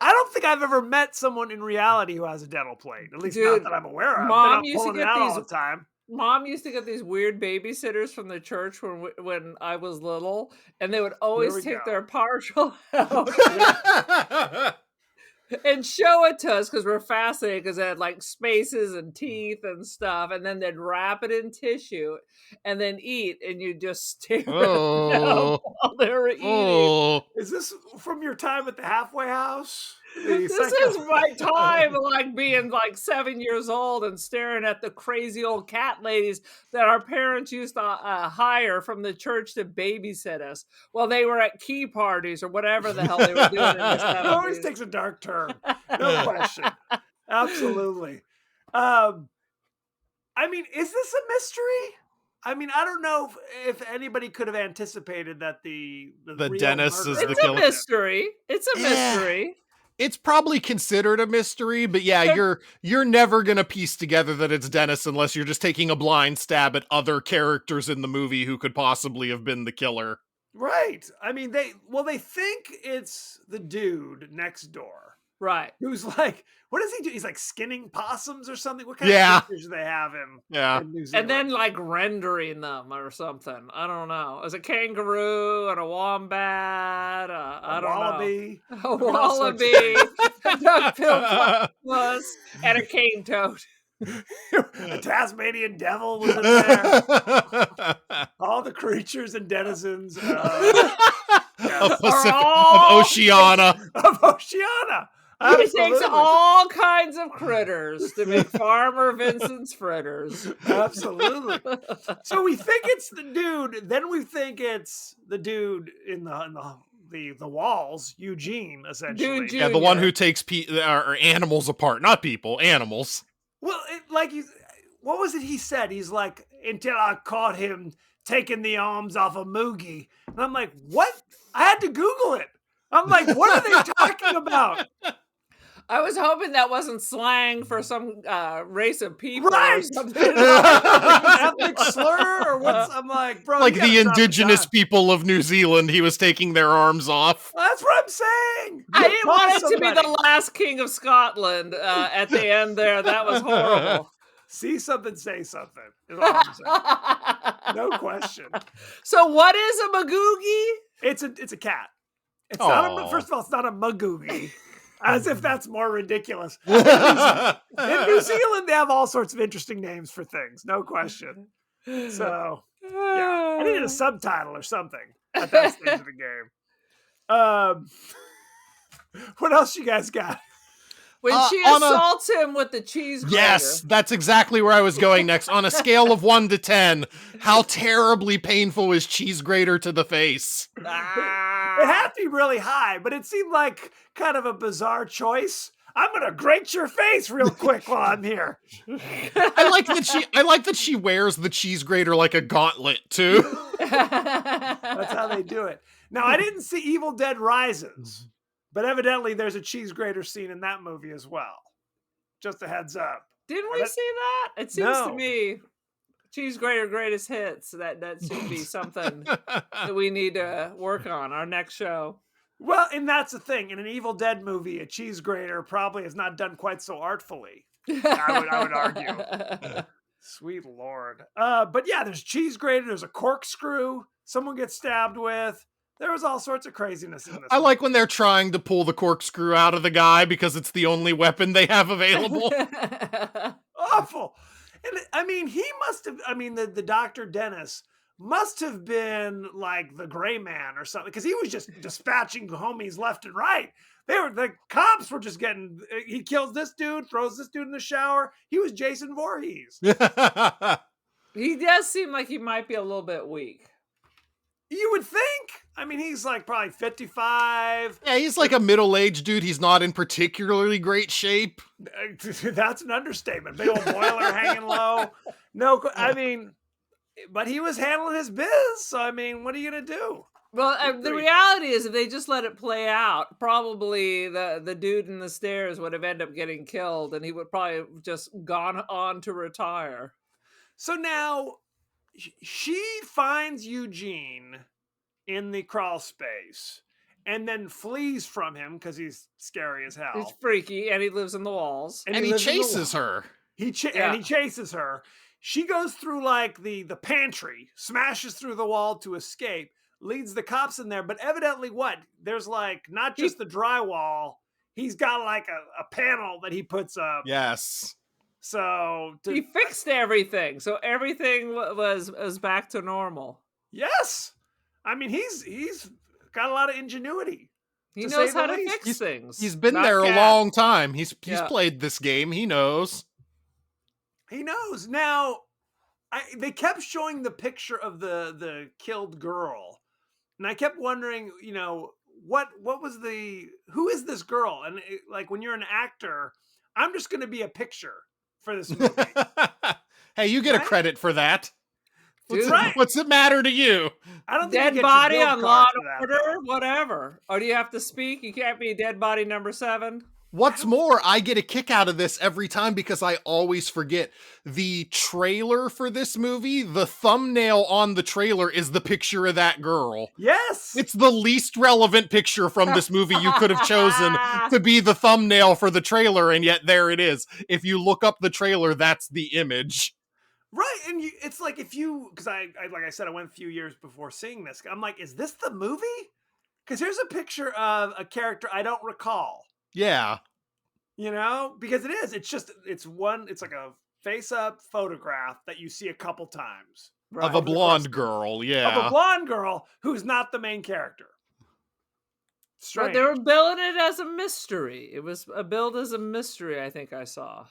Speaker 4: I don't think I've ever met someone in reality who has a dental plate. At least not that I'm aware of.
Speaker 5: Mom used to get
Speaker 4: all the time.
Speaker 5: Mom used to get these weird babysitters from the church when I was little, and they would always take their partial out and show it to us because we're fascinated because it had like spaces and teeth and stuff, and then they'd wrap it in tissue and then eat, and you just stare at them while they were eating.
Speaker 4: Is this from your time at the halfway house?
Speaker 5: This is my time, like being like 7 years old and staring at the crazy old cat ladies that our parents used to hire from the church to babysit us while they were at key parties or whatever the hell they were doing in the 70s.
Speaker 4: It always takes a dark turn. No question. Absolutely. I mean, is this a mystery? I mean, I don't know if anybody could have anticipated that the
Speaker 6: Dennis is the killer.
Speaker 5: It's a mystery.
Speaker 6: It's probably considered a mystery, but yeah, you're never gonna piece together that it's Dennis unless you're just taking a blind stab at other characters in the movie who could possibly have been the killer.
Speaker 4: Right. I mean, they think it's the dude next door.
Speaker 5: Right.
Speaker 4: Who's like, what does he do? He's like skinning possums or something. What kind of pictures do they have in New Zealand?
Speaker 5: And then like rendering them or something. I don't know. As a kangaroo and a wombat. I don't
Speaker 4: wallaby.
Speaker 5: know. A wallaby. A and a cane toad.
Speaker 4: A Tasmanian devil was in there. All the creatures and denizens of
Speaker 6: Oceania.
Speaker 4: Of Oceania.
Speaker 5: It takes all kinds of critters to make Farmer Vincent's fritters.
Speaker 4: Absolutely. So we think it's the dude, then we think it's the dude in the the walls, Eugene, essentially.
Speaker 5: Dude,
Speaker 6: Yeah, the one
Speaker 5: Junior.
Speaker 6: who takes or animals apart, not people, animals.
Speaker 4: Well, what was it he said? He's like, until I caught him taking the arms off of Moogie. And I'm like, what? I had to Google it. I'm like, what are they talking about?
Speaker 5: I was hoping that wasn't slang for some race of people or
Speaker 4: Right.
Speaker 5: something.
Speaker 4: Ethnic slur or what's? I'm like, bro,
Speaker 6: Like
Speaker 4: you gotta
Speaker 6: the
Speaker 4: drop it
Speaker 6: indigenous
Speaker 4: down.
Speaker 6: people of New Zealand, he was taking their arms off.
Speaker 4: That's what I'm saying.
Speaker 5: I didn't
Speaker 4: Call
Speaker 5: want it to be
Speaker 4: somebody.
Speaker 5: the last king of Scotland at the end there. That was horrible.
Speaker 4: See something, say something. Is all I'm saying. No question.
Speaker 5: So what is a magoogie?
Speaker 4: It's a cat. It's not
Speaker 6: Aw.
Speaker 4: first of all, it's not a magoogie. As if that's more ridiculous. In New Zealand, they have all sorts of interesting names for things, no question. So, yeah, I needed a subtitle or something at that stage of the game. What else you guys got?
Speaker 5: When she
Speaker 6: on a-
Speaker 5: assaults him with the cheese grater.
Speaker 6: Yes, that's exactly where I was going next. On a scale of 1 to 10, how terribly painful is cheese grater to the face?
Speaker 4: It had to be really high, but it seemed like kind of a bizarre choice. I'm gonna grate your face real quick while I'm here.
Speaker 6: I like that she wears the cheese grater like a gauntlet too.
Speaker 4: That's how they do it. Now, I didn't see Evil Dead Rises, but evidently there's a cheese grater scene in that movie as well. Just a heads up.
Speaker 5: Didn't we see that? It seems to
Speaker 4: No.
Speaker 5: me cheese grater greatest hits. That should be something that we need to work on our next show.
Speaker 4: Well, and that's the thing. In an Evil Dead movie, a cheese grater probably is not done quite so artfully. I would argue. Sweet Lord. But yeah, there's cheese grater. There's a corkscrew someone gets stabbed with. There was all sorts of craziness in this.
Speaker 6: I like when they're trying to pull the corkscrew out of the guy because it's the only weapon they have available.
Speaker 4: Awful. And I mean, the Dr. Dennis must have been like the gray man or something, because he was just dispatching homies left and right. The cops were just getting, he kills this dude, throws this dude in the shower. He was Jason Voorhees.
Speaker 5: He does seem like he might be a little bit weak.
Speaker 4: You would think. I mean, he's like probably 55.
Speaker 6: Yeah, he's like a middle-aged dude. He's not in particularly great shape.
Speaker 4: That's an understatement. Big old boiler hanging low. No, I mean, but he was handling his biz. So, I mean, what are you going to do?
Speaker 5: Well, the reality is, if they just let it play out, probably the dude in the stairs would have ended up getting killed, and he would probably have just gone on to retire.
Speaker 4: So now she finds Eugene in the crawl space and then flees from him because he's scary as hell.
Speaker 5: He's freaky, and he lives in the walls.
Speaker 6: And he chases her.
Speaker 4: And he chases her. She goes through like the pantry, smashes through the wall to escape, leads the cops in there. But evidently there's like not just the drywall. He's got like a panel that he puts up.
Speaker 6: Yes.
Speaker 4: So
Speaker 5: He fixed everything. So everything was back to normal.
Speaker 4: Yes. I mean, he's got a lot of ingenuity.
Speaker 5: He
Speaker 4: to
Speaker 5: knows
Speaker 4: say
Speaker 5: how
Speaker 4: the
Speaker 5: to
Speaker 4: least.
Speaker 5: fix things.
Speaker 6: He's been
Speaker 5: Not
Speaker 6: there a
Speaker 5: Cap.
Speaker 6: long time. He's
Speaker 5: Yeah.
Speaker 6: played this game. He knows.
Speaker 4: He knows. Now, they kept showing the picture of the killed girl. And I kept wondering, what was who is this girl? And like when you're an actor, I'm just going to be a picture for this movie.
Speaker 6: Hey, you get a
Speaker 4: Right?
Speaker 6: credit for that.
Speaker 5: Dude,
Speaker 6: What's it matter to you?
Speaker 4: I don't think you
Speaker 5: dead
Speaker 4: get
Speaker 5: body
Speaker 4: your
Speaker 5: on
Speaker 4: guild
Speaker 5: Law
Speaker 4: card
Speaker 5: and
Speaker 4: for that,
Speaker 5: Order,
Speaker 4: though.
Speaker 5: whatever. Or do you have to speak? You can't be dead body number 7.
Speaker 6: What's more, I get a kick out of this every time because I always forget. The trailer for this movie, the thumbnail on the trailer is the picture of that girl.
Speaker 4: Yes.
Speaker 6: It's the least relevant picture from this movie you could have chosen to be the thumbnail for the trailer, and yet there it is. If you look up the trailer, that's the image.
Speaker 4: Right, and it's like because I like I said, I went a few years before seeing this. I'm like, is this the movie? Because here's a picture of a character I don't recall.
Speaker 6: Yeah.
Speaker 4: Because it is. It's like a face-up photograph that you see a couple times.
Speaker 6: Of a blonde girl, yeah.
Speaker 4: Of a blonde girl who's not the main character. Strange.
Speaker 5: But they were billing it as a mystery. It was billed as a mystery, I think I saw.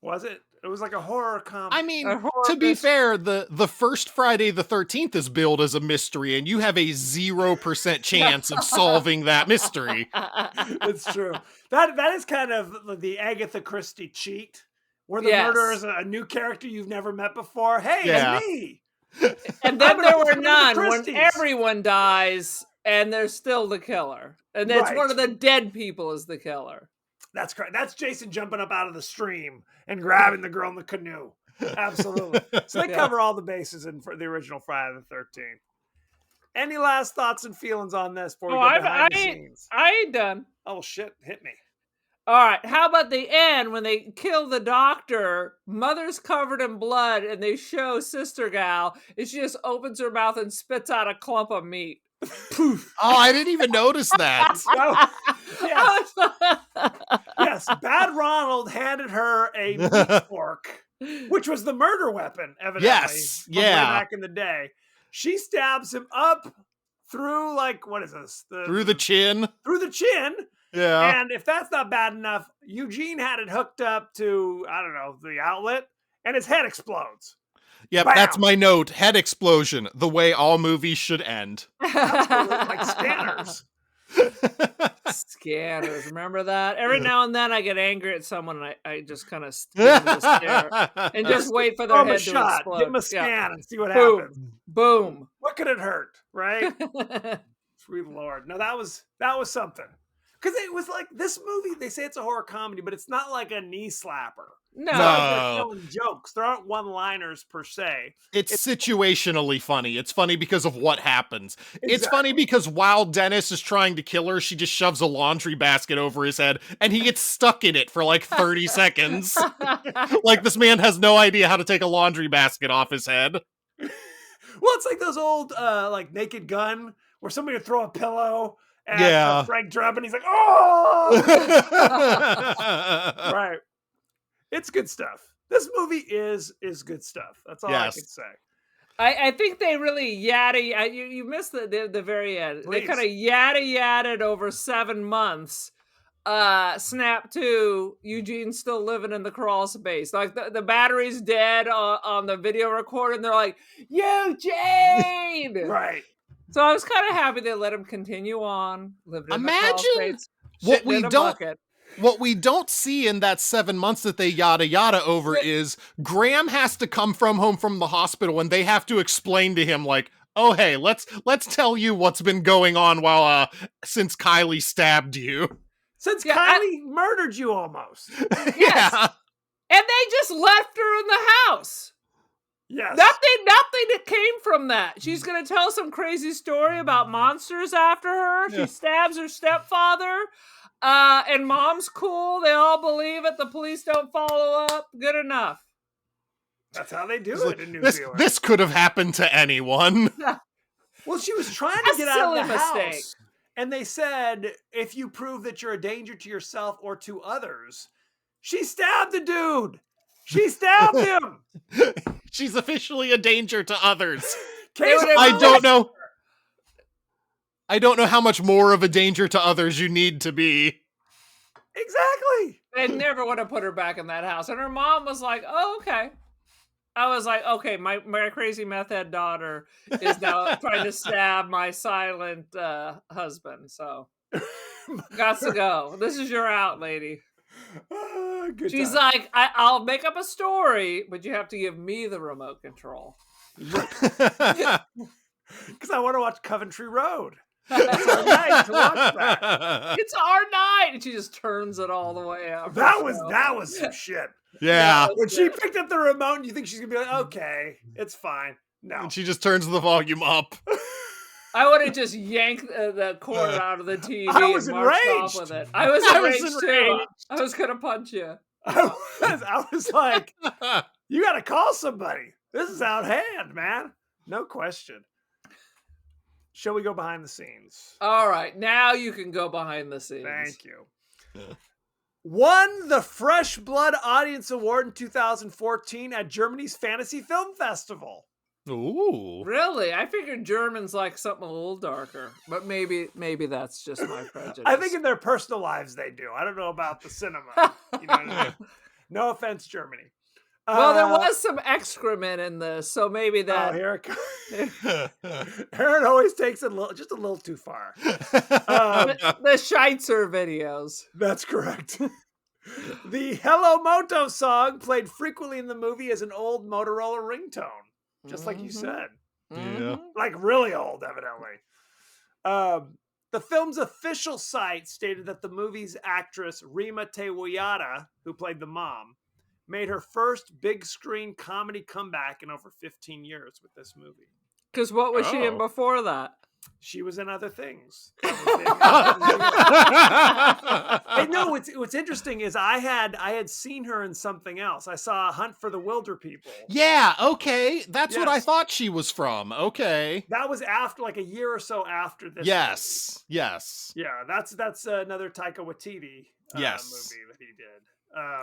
Speaker 4: Was it? It was like a horror comedy.
Speaker 6: I mean,
Speaker 5: A horror
Speaker 6: to be
Speaker 5: mystery.
Speaker 6: fair, the first Friday the 13th is billed as a mystery, and you have a 0% chance of solving that mystery.
Speaker 4: It's true. That is kind of the Agatha Christie cheat, where the
Speaker 5: Yes.
Speaker 4: murderer is a new character you've never met before. Hey,
Speaker 6: Yeah.
Speaker 4: it's me.
Speaker 5: And then
Speaker 4: I'm
Speaker 5: there
Speaker 4: gonna
Speaker 5: were
Speaker 4: put him in the
Speaker 5: none when
Speaker 4: Christies.
Speaker 5: everyone dies and there's still the killer. And that's
Speaker 4: Right.
Speaker 5: one of the dead people is the killer.
Speaker 4: That's correct. That's Jason jumping up out of the stream and grabbing the girl in the canoe. Absolutely. So they
Speaker 5: Yeah.
Speaker 4: cover all the bases in for the original Friday the 13th. Any last thoughts and feelings on this before we
Speaker 5: Oh,
Speaker 4: go behind the scenes?
Speaker 5: I ain't done.
Speaker 4: Oh shit! Hit me.
Speaker 5: All right. How about the end when they kill the doctor? Mother's covered in blood, and they show Sister Gal, and she just opens her mouth and spits out a clump of meat. Poof.
Speaker 6: Oh, I didn't even notice that.
Speaker 4: Yes, yes. Bad Ronald handed her a meat fork, which was the murder weapon, evidently.
Speaker 6: Yes,
Speaker 4: from way
Speaker 6: yeah.
Speaker 4: back in the day. She stabs him up through what is this?
Speaker 6: Through the chin.
Speaker 4: Through the chin.
Speaker 6: Yeah.
Speaker 4: And if that's not bad enough, Eugene had it hooked up to, I don't know, the outlet, and his head explodes.
Speaker 6: Yep,
Speaker 4: Bam!
Speaker 6: that's my note. Head explosion. The way all movies should end.
Speaker 4: Absolutely, like scanners.
Speaker 5: Scanners. Remember that? Every now and then I get angry at someone and I just kind of give them a stare and just wait for their
Speaker 4: Throw him a
Speaker 5: head to
Speaker 4: shot,
Speaker 5: explode.
Speaker 4: give him a
Speaker 5: Yeah.
Speaker 4: scan, and see what
Speaker 5: Boom.
Speaker 4: happens.
Speaker 5: Boom.
Speaker 4: What could it hurt, right? Sweet Lord. No, that was something. Because it was like this movie, they say it's a horror comedy, but it's not like a knee slapper.
Speaker 5: No.
Speaker 4: It's not like they're
Speaker 6: No.
Speaker 4: telling jokes. There aren't one-liners per se.
Speaker 6: It's situationally funny. It's funny because of what happens. It's funny
Speaker 4: Exactly.
Speaker 6: because while Dennis is trying to kill her, she just shoves a laundry basket over his head and he gets stuck in it for like 30 seconds. Like this man has no idea how to take a laundry basket off his head.
Speaker 4: Well, it's like those old like Naked Gun where somebody would throw a pillow at
Speaker 6: Yeah.
Speaker 4: Frank Drebin. And he's like, oh! Right. It's good stuff. This movie is good stuff. That's all I
Speaker 6: Yes.
Speaker 4: can say.
Speaker 5: I think they really you missed the very end. They
Speaker 4: Please.
Speaker 5: kind of yada-yadded over 7 months. Snap to Eugene's still living in the crawl space. Like the battery's dead on the video recorder, and they're like, Eugene!
Speaker 4: Right.
Speaker 5: So I was kind of happy they let him continue on living in the crawl
Speaker 6: Imagine
Speaker 5: space.
Speaker 6: what
Speaker 5: shitting
Speaker 6: we
Speaker 5: in a
Speaker 6: don't-
Speaker 5: bucket.
Speaker 6: What we don't see in that 7 months that they yada yada over is Graham has to come home from the hospital and they have to explain to him like, oh hey, let's tell you what's been going on while since Kylie stabbed you.
Speaker 4: Since
Speaker 5: Yeah,
Speaker 4: Kylie murdered you almost.
Speaker 6: Yeah.
Speaker 5: And they just left her in the house.
Speaker 4: Yes.
Speaker 5: Nothing that came from that. She's gonna tell some crazy story about monsters after her.
Speaker 6: Yeah.
Speaker 5: She stabs her stepfather. And mom's cool. They all believe it. The police don't follow up. Good enough.
Speaker 4: That's how they do
Speaker 6: It's
Speaker 4: it
Speaker 6: like,
Speaker 4: in New
Speaker 6: this
Speaker 4: Zealand.
Speaker 6: this could have happened to anyone.
Speaker 4: Well, she was trying to
Speaker 5: That's
Speaker 4: get
Speaker 5: a
Speaker 4: out of the
Speaker 5: silly mistake.
Speaker 4: house. And they said, if you prove that you're a danger to yourself or to others, she stabbed the dude. She stabbed him.
Speaker 6: She's officially a danger to others.
Speaker 4: Case
Speaker 6: I
Speaker 4: closed.
Speaker 6: don't know. I don't know how much more of a danger to others you need to be.
Speaker 4: Exactly.
Speaker 5: They never would have put her back in that house. And her mom was like, oh, okay. I was like, okay, my crazy meth head daughter is now trying to stab my silent husband. So, got to go. This is your out, lady.
Speaker 4: Good
Speaker 5: She's
Speaker 4: time.
Speaker 5: like, I'll make up a story, but you have to give me the remote control.
Speaker 4: Because I want to watch Coventry Road. It's our night to watch that.
Speaker 5: It's our night, and she just turns it all the way up.
Speaker 4: That was some shit.
Speaker 6: Yeah.
Speaker 4: When she picked up the remote, you think she's gonna be like, okay, it's fine. No.
Speaker 6: And she just turns the volume up.
Speaker 5: I would have just yanked the cord out of the TV
Speaker 4: I was
Speaker 5: and marched
Speaker 4: enraged.
Speaker 5: off with it. I was enraged too. I was gonna punch you.
Speaker 4: I was like, you got to call somebody. This is out of hand, man. No question. Shall we go behind the scenes?
Speaker 5: All right, now you can go behind the scenes.
Speaker 4: Thank you. Won the Fresh Blood Audience Award in 2014 at Germany's Fantasy Film Festival.
Speaker 6: Ooh.
Speaker 5: Really? I figured Germans like something a little darker, but maybe that's just my prejudice.
Speaker 4: I think in their personal lives they do. I don't know about the cinema. You know what I mean? No offense, Germany.
Speaker 5: Well, there was some excrement in this, so maybe
Speaker 4: Oh,
Speaker 5: that.
Speaker 4: here it comes. Aaron always takes it just a little too far.
Speaker 5: The Scheitzer videos.
Speaker 4: That's correct. The Hello Moto song played frequently in the movie as an old Motorola ringtone, just like you said.
Speaker 6: Yeah.
Speaker 4: Like really old, evidently. The film's official site stated that the movie's actress Rima Tewayada, who played the mom, made her first big screen comedy comeback in over 15 years with this movie.
Speaker 5: Because what was she in before that?
Speaker 4: She was in other things. Hey, no, what's interesting is I had seen her in something else. I saw Hunt for the Wilder People.
Speaker 6: Yeah, okay. That's what I
Speaker 4: Yes.
Speaker 6: thought she was from. Okay.
Speaker 4: That was after, like a year or so after this.
Speaker 6: Yes. Yes.
Speaker 4: movie. Yeah, that's another Taika Waititi
Speaker 6: Yes.
Speaker 4: movie that he did.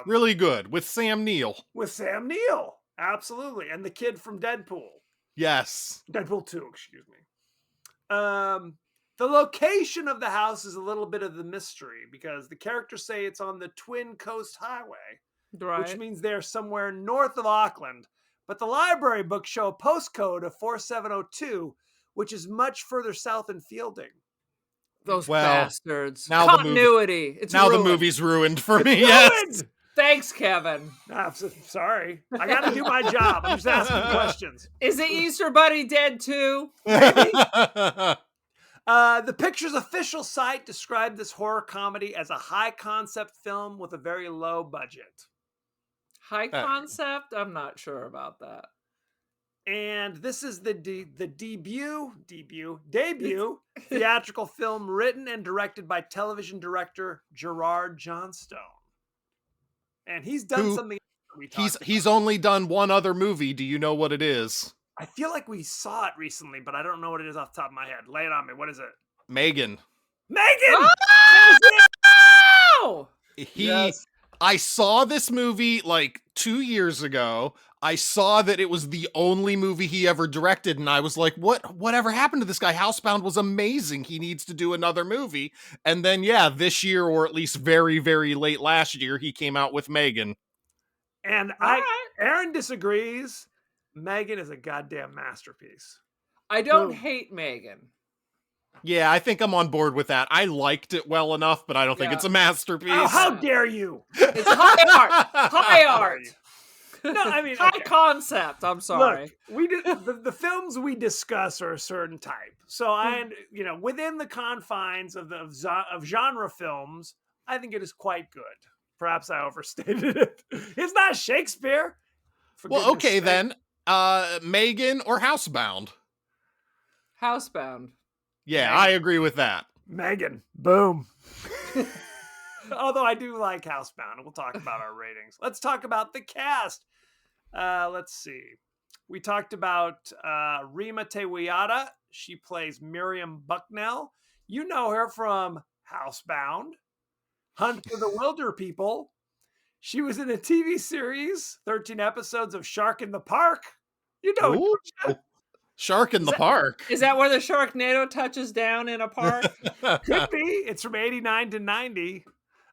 Speaker 6: Really good with Sam Neill.
Speaker 4: With Sam Neill, absolutely, and the kid from Deadpool.
Speaker 6: Yes.
Speaker 4: Deadpool 2, excuse me. The location of the house is a little bit of the mystery because the characters say it's on the Twin Coast Highway,
Speaker 5: Right.
Speaker 4: which means they're somewhere north of Auckland. But the library books show a postcode of 4702, which is much further south in Fielding.
Speaker 5: Those
Speaker 6: Well,
Speaker 5: bastards.
Speaker 6: now the
Speaker 5: Continuity. It's
Speaker 6: Now
Speaker 5: ruined.
Speaker 6: the movie's ruined for me. Yes.
Speaker 4: Ruined!
Speaker 5: Thanks, Kevin.
Speaker 4: I'm sorry. I got to do my job. I'm just asking questions.
Speaker 5: Is the Easter Bunny dead too?
Speaker 4: The picture's official site described this horror comedy as a high concept film with a very low budget.
Speaker 5: High concept? I'm not sure about that.
Speaker 4: And this is the debut theatrical film written and directed by television director Gerard Johnstone. And he's done something we talked about.
Speaker 6: He's only done one other movie. Do you know what it is?
Speaker 4: I feel like we saw it recently, but I don't know what it is off the top of my head. Lay it on me. What is it?
Speaker 6: Megan.
Speaker 4: Megan!
Speaker 5: Oh!
Speaker 6: I saw this movie like 2 years ago. I saw that it was the only movie he ever directed, and I was like, whatever happened to this guy? Housebound was amazing. He needs to do another movie. And then, yeah, this year, or at least very, very late last year, he came out with Megan.
Speaker 4: And Aaron disagrees. Megan is a goddamn masterpiece.
Speaker 5: I don't hate Megan.
Speaker 6: Yeah, I think I'm on board with that. I liked it well enough, but I don't think it's a masterpiece.
Speaker 4: Oh, how dare you!
Speaker 5: It's high art. High art.
Speaker 4: No, I mean
Speaker 5: high concept. I'm sorry.
Speaker 4: Look, we did the films we discuss are a certain type. So within the confines of genre films, I think it is quite good. Perhaps I overstated it. It's not Shakespeare.
Speaker 6: Well, okay then. Megan or Housebound?
Speaker 5: Housebound.
Speaker 6: Yeah, Megan. I agree with that.
Speaker 4: Megan. Boom. Although I do like Housebound. We'll talk about our ratings. Let's talk about the cast. Let's see. We talked about Rima Tewayada. She plays Miriam Bucknell. You know her from Housebound, Hunt for the Wilder People. She was in a TV series, 13 episodes of Shark in the Park. You know it.
Speaker 6: Shark in the Park.
Speaker 5: Is that where the Sharknado touches down in a park?
Speaker 4: Could be. It's from 89 to 90.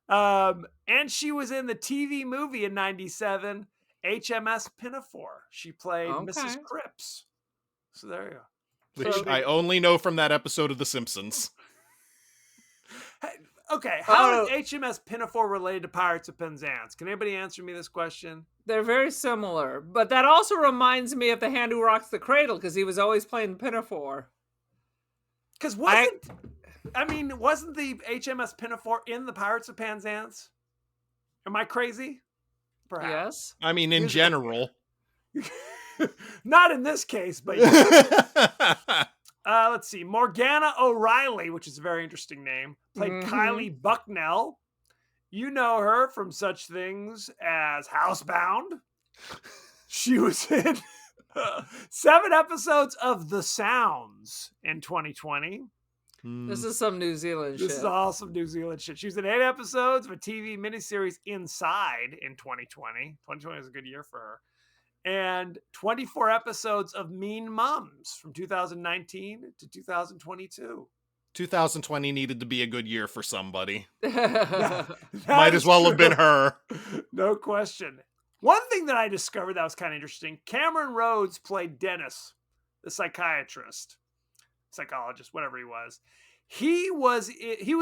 Speaker 4: And she was in the TV movie in 97, HMS Pinafore. She played Mrs. Cripps. So there you go.
Speaker 6: Which I only know from that episode of The Simpsons.
Speaker 4: Okay, how is HMS Pinafore related to Pirates of Penzance? Can anybody answer me this question?
Speaker 5: They're very similar, but that also reminds me of The Hand Who Rocks the Cradle because he was always playing Pinafore.
Speaker 4: Because wasn't the HMS Pinafore in the Pirates of Penzance? Am I crazy? Perhaps.
Speaker 5: Yes.
Speaker 6: I mean, in general.
Speaker 4: Not in this case, but let's see. Morgana O'Reilly, which is a very interesting name, played Kylie Bucknell. You know her from such things as Housebound. She was in 7 episodes of The Sounds in 2020.
Speaker 5: This is some New Zealand shit.
Speaker 4: This is all some New Zealand shit. She was in 8 episodes of a TV miniseries Inside in 2020. 2020 was a good year for her. And 24 episodes of Mean Mums from 2019 to 2022.
Speaker 6: 2020 needed to be a good year for somebody.
Speaker 4: That
Speaker 6: Might
Speaker 4: is
Speaker 6: as well have been
Speaker 4: true.
Speaker 6: her.
Speaker 4: No question. One thing that I discovered that was kind of interesting, Cameron Rhodes played Dennis, the psychiatrist, psychologist, whatever he was. He was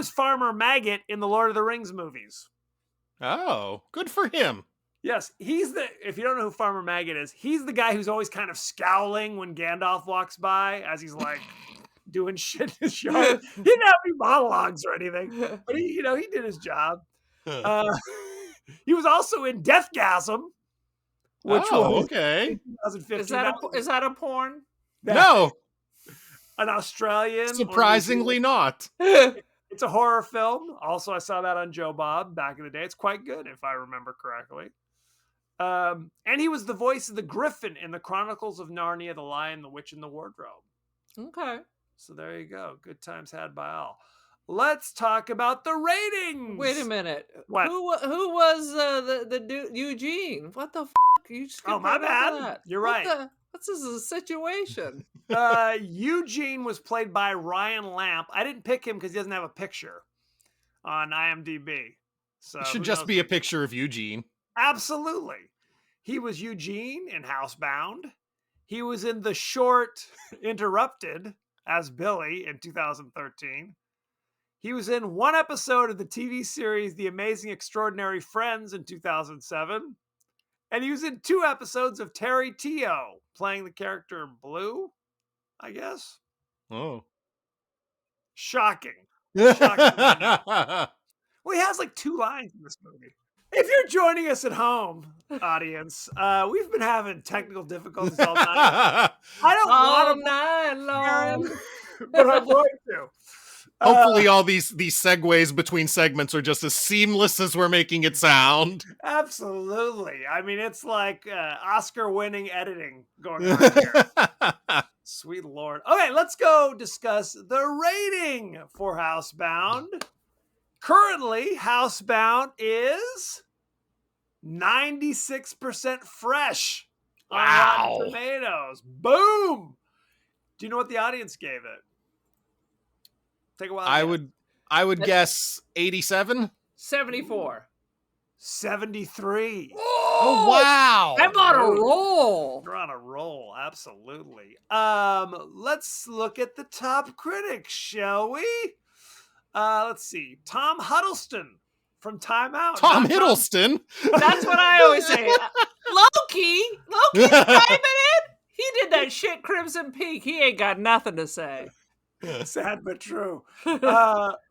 Speaker 4: Farmer Maggot in the Lord of the Rings movies.
Speaker 6: Oh, good for him.
Speaker 4: Yes, if you don't know who Farmer Maggot is, he's the guy who's always kind of scowling when Gandalf walks by as he's like doing shit in his yard. He didn't have any monologues or anything, but he did his job. He was also in Deathgasm, which was
Speaker 6: okay.
Speaker 4: in 2015.
Speaker 5: Is that a porn?
Speaker 6: No,
Speaker 4: An Australian.
Speaker 6: surprisingly not.
Speaker 4: It's a horror film. Also, I saw that on Joe Bob back in the day. It's quite good, if I remember correctly. And he was the voice of the Griffin in the Chronicles of Narnia, The Lion, the Witch, and the Wardrobe.
Speaker 5: Okay.
Speaker 4: So there you go. Good times had by all. Let's talk about the ratings.
Speaker 5: Wait a minute.
Speaker 4: What?
Speaker 5: Who was the dude Eugene? What the fuck? You just
Speaker 4: Oh, my bad. You're right.
Speaker 5: What's this situation?
Speaker 4: Eugene was played by Ryan Lamp. I didn't pick him because he doesn't have a picture on IMDb. So
Speaker 6: It should just be a picture of Eugene.
Speaker 4: Absolutely. He was Eugene in Housebound. He was in the short Interrupted as Billy in 2013. He was in one episode of the TV series The Amazing Extraordinary Friends in 2007. And he was in 2 episodes of Terry Teo, playing the character Blue, I guess.
Speaker 6: Oh.
Speaker 4: Shocking. Well, he has like 2 lines in this movie. If you're joining us at home, audience, we've been having technical difficulties all night. I don't
Speaker 5: All
Speaker 4: want to,
Speaker 5: night long.
Speaker 4: but I'm going to.
Speaker 6: Hopefully all these segues between segments are just as seamless as we're making it sound.
Speaker 4: Absolutely. I mean, it's like Oscar-winning editing going on here. Sweet Lord. Okay, let's go discuss the rating for Housebound. Currently, Housebound is 96% fresh on Rotten Tomatoes. Boom! Do you know what the audience gave it? Take a while.
Speaker 6: I would guess 87.
Speaker 5: 74.
Speaker 4: 73.
Speaker 6: Oh wow!
Speaker 5: I'm on a roll.
Speaker 4: You're on a roll, absolutely. Let's look at the top critics, shall we? Let's see. Tom Huddleston from Time Out.
Speaker 6: Tom Hiddleston.
Speaker 5: That's what I always say. Loki's chiming in. He did that shit Crimson Peak. He ain't got nothing to say.
Speaker 4: Sad but true.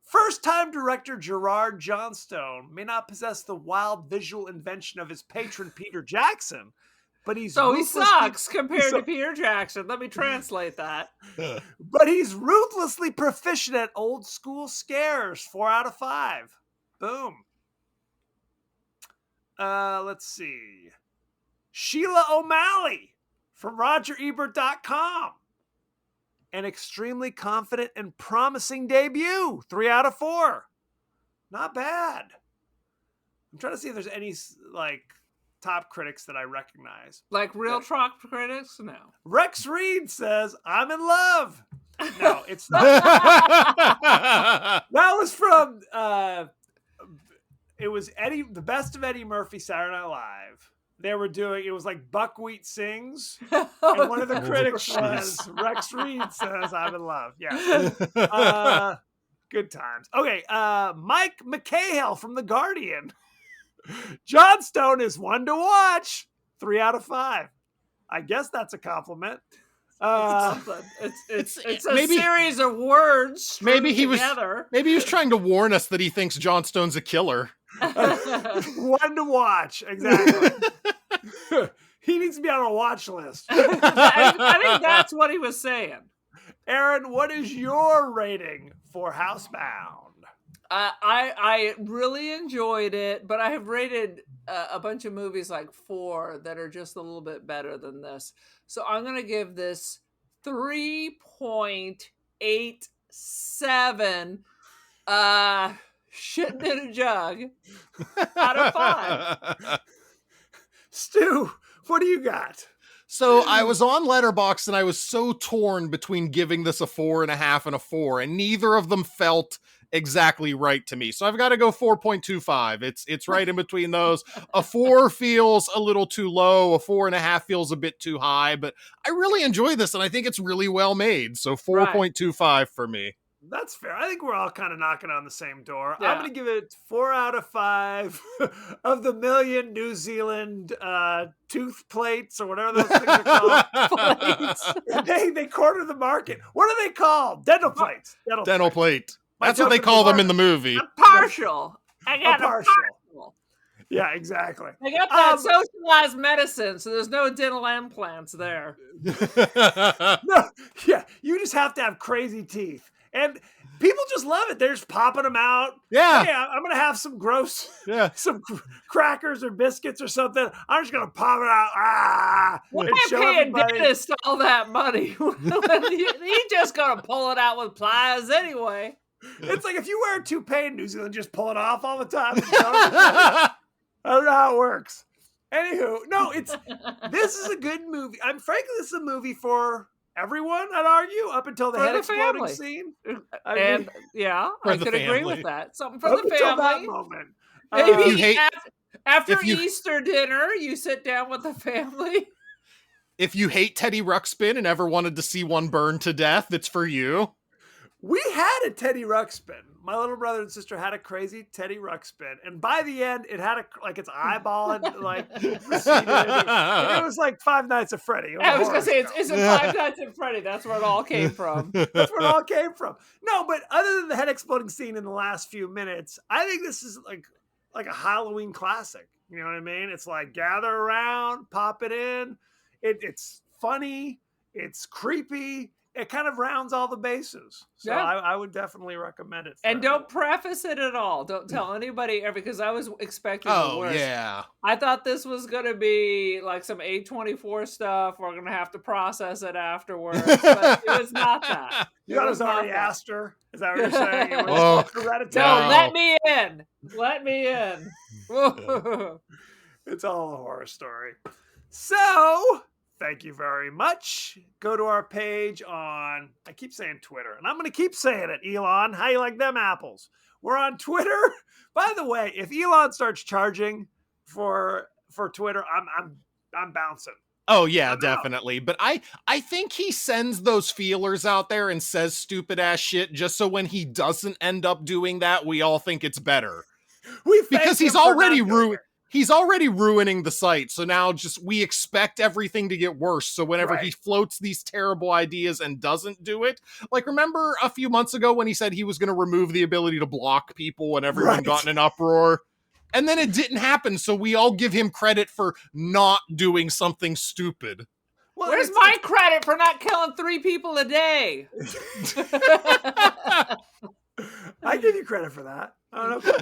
Speaker 4: First-time director Gerard Johnstone may not possess the wild visual invention of his patron Peter Jackson, but he
Speaker 5: sucks compared to Peter Jackson. Let me translate that.
Speaker 4: But he's ruthlessly proficient at old school scares. 4 out of 5. Boom. Let's see. Sheila O'Malley from RogerEbert.com. An extremely confident and promising debut. 3 out of 4. Not bad. I'm trying to see if there's any like top critics that I recognize.
Speaker 5: Like real top critics? No.
Speaker 4: Rex Reed says, I'm in love. No, it's not. That was from it was the best of Eddie Murphy Saturday Night Live. They were doing, it was like Buckwheat Sings. And one of the critics was, Rex Reed says, I'm in love. Yeah. Good times. Okay. Mike McCahill from The Guardian. Johnstone is one to watch. 3 out of 5. I guess that's a compliment.
Speaker 5: It's a series of words.
Speaker 6: Maybe he
Speaker 5: together.
Speaker 6: was trying to warn us that he thinks Johnstone's a killer.
Speaker 4: One to watch, exactly. He needs to be on a watch list.
Speaker 5: I think that's what he was saying.
Speaker 4: Aaron, what is your rating for Housebound?
Speaker 5: I really enjoyed it, but I have rated a bunch of movies like 4 that are just a little bit better than this. So I'm going to give this 3.87 shitting in a jug out of 5.
Speaker 4: Stu, what do you got?
Speaker 6: So I was on Letterboxd and I was so torn between giving this a 4.5 and a 4, and neither of them felt exactly right to me. So I've got to go 4.25. It's right in between those. A 4 feels a little too low. A 4.5 feels a bit too high, but I really enjoy this and I think it's really well made. So 4.25 for me.
Speaker 4: That's fair. I think we're all kind of knocking on the same door.
Speaker 5: Yeah.
Speaker 4: I'm going to give it 4 out of 5 of the million New Zealand tooth plates or whatever those things are called.
Speaker 5: Plates.
Speaker 4: They corner the market. What are they called? Dental plates.
Speaker 6: Dental plate.
Speaker 4: My
Speaker 6: That's what
Speaker 4: joke
Speaker 6: they
Speaker 4: of the
Speaker 6: call them in
Speaker 4: morning.
Speaker 6: the movie.
Speaker 5: I'm partial. I got a
Speaker 4: partial.
Speaker 5: partial.
Speaker 4: Yeah, exactly.
Speaker 5: I got that socialized medicine, so there's no dental implants there.
Speaker 4: No, yeah, you just have to have crazy teeth. And people just love it. They're just popping them out.
Speaker 6: Yeah.
Speaker 4: Hey, I'm going to have some gross,
Speaker 6: Yeah.
Speaker 4: some crackers or biscuits or something. I'm just going to pop it out. Ah,
Speaker 5: Why
Speaker 4: and show
Speaker 5: pay a
Speaker 4: everybody.
Speaker 5: dentist all that money? He's just gonna pull it out with pliers anyway.
Speaker 4: It's like if you wear a toupee in New Zealand, just pull it off all the time. And show everybody. I don't know how it works. Anywho, no, this is a good movie. Frankly, this is a movie for everyone, I'd argue, up until the
Speaker 5: For
Speaker 4: head
Speaker 5: the
Speaker 4: exploding
Speaker 5: family.
Speaker 4: scene.
Speaker 5: And yeah,
Speaker 6: For
Speaker 5: I
Speaker 6: the
Speaker 5: could agree
Speaker 6: family.
Speaker 5: with that. Something for
Speaker 4: Up
Speaker 5: the
Speaker 4: until that
Speaker 5: family.
Speaker 4: moment.
Speaker 5: Maybe
Speaker 6: You hate-
Speaker 5: after
Speaker 6: if you-
Speaker 5: Easter dinner, you sit down with the family.
Speaker 6: If you hate Teddy Ruxpin and ever wanted to see one burn to death, it's for you.
Speaker 4: We had a Teddy Ruxpin. My little brother and sister had a crazy Teddy Ruxpin, and by the end, it had its eyeball and receded. It was like Five Nights at Freddy.
Speaker 5: I was gonna say it's in Five Nights at Freddy. That's where it all came from.
Speaker 4: That's where it all came from. No, but other than the head exploding scene in the last few minutes, I think this is like a Halloween classic. You know what I mean? It's like gather around, pop it in. It's funny. It's creepy. It kind of rounds all the bases. So
Speaker 5: Yeah.
Speaker 4: I would definitely recommend it.
Speaker 5: And don't preface it at all. Don't tell anybody, because I was expecting the
Speaker 6: Oh,
Speaker 5: worst.
Speaker 6: yeah.
Speaker 5: I thought this was going to be like some A24 stuff. We're going to have to process it afterwards. But it was not that.
Speaker 4: You thought it was Ari Aster? Is that what you're saying? It was Hereditary?
Speaker 5: No,
Speaker 6: No.
Speaker 5: let me in. Let me in.
Speaker 4: It's all a horror story. So, thank you very much. Go to our page on, I keep saying Twitter, and I'm going to keep saying it, Elon. How you like them apples? We're on Twitter. By the way, if Elon starts charging for Twitter, I'm bouncing.
Speaker 6: Oh yeah, definitely. But I think he sends those feelers out there and says stupid ass shit just so when he doesn't end up doing that, we all think it's better. Because he's already ruining the site. So now we expect everything to get worse. So whenever he floats these terrible ideas and doesn't do it, like remember a few months ago when he said he was going to remove the ability to block people when everyone got in an uproar? And then it didn't happen. So we all give him credit for not doing something stupid.
Speaker 4: Well,
Speaker 5: Where's my credit for not killing 3 people a day?
Speaker 4: I give you credit for that. I don't know.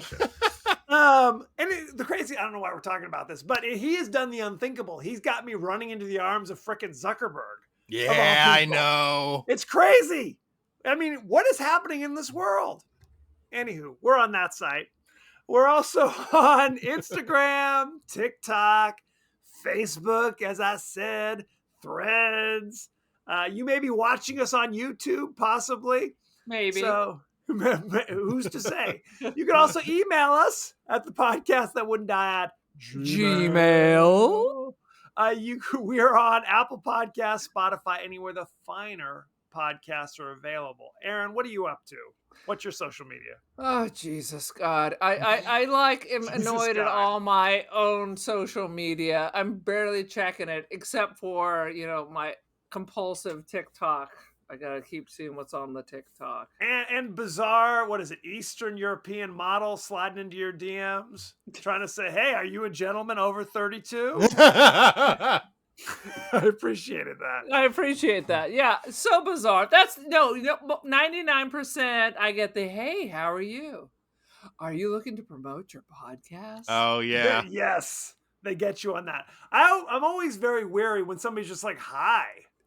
Speaker 4: The crazy, I don't know why we're talking about this, but he has done the unthinkable. He's got me running into the arms of frickin' Zuckerberg.
Speaker 6: Yeah, I know.
Speaker 4: It's crazy. I mean, what is happening in this world? Anywho, we're on that site. We're also on Instagram, TikTok, Facebook, as I said, Threads. You may be watching us on YouTube, possibly.
Speaker 5: Maybe.
Speaker 4: So who's to say? You can also email us at the podcast that wouldn't die at
Speaker 5: Gmail.
Speaker 4: We are on Apple Podcasts, Spotify, anywhere the finer podcasts are available. Aaron, what are you up to? What's your social media?
Speaker 5: Oh, Jesus God. I am annoyed at all my own social media. I'm barely checking it, except for, my compulsive TikTok. I gotta keep seeing what's on the TikTok.
Speaker 4: And bizarre, what is it, Eastern European model sliding into your DMs, trying to say, hey, are you a gentleman over 32? I appreciated that.
Speaker 5: I appreciate that. Yeah, so bizarre. That's 99%. I get the hey, how are you? Are you looking to promote your podcast?
Speaker 6: Oh yeah.
Speaker 4: Yes, they get you on that. I'm always very wary when somebody's just like, hi.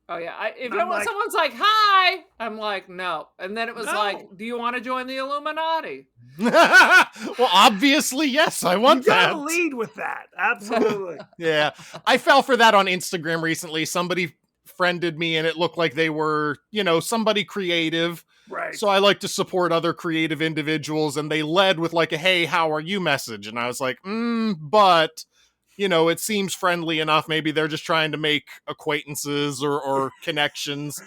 Speaker 5: Oh yeah. If
Speaker 4: I'm like,
Speaker 5: someone's like, "Hi," I'm like, "No." And then it was like,
Speaker 4: no.
Speaker 5: "Do you want to join the Illuminati?"
Speaker 6: Well, obviously, yes, I
Speaker 4: You
Speaker 6: want
Speaker 4: gotta
Speaker 6: that.
Speaker 4: lead with that. Absolutely.
Speaker 6: Yeah, I fell for that on Instagram recently. Somebody friended me and it looked like they were, somebody creative.
Speaker 4: Right.
Speaker 6: So I like to support other creative individuals, and they led with like a "Hey, how are you?" message. And I was like, but it seems friendly enough. Maybe they're just trying to make acquaintances or connections.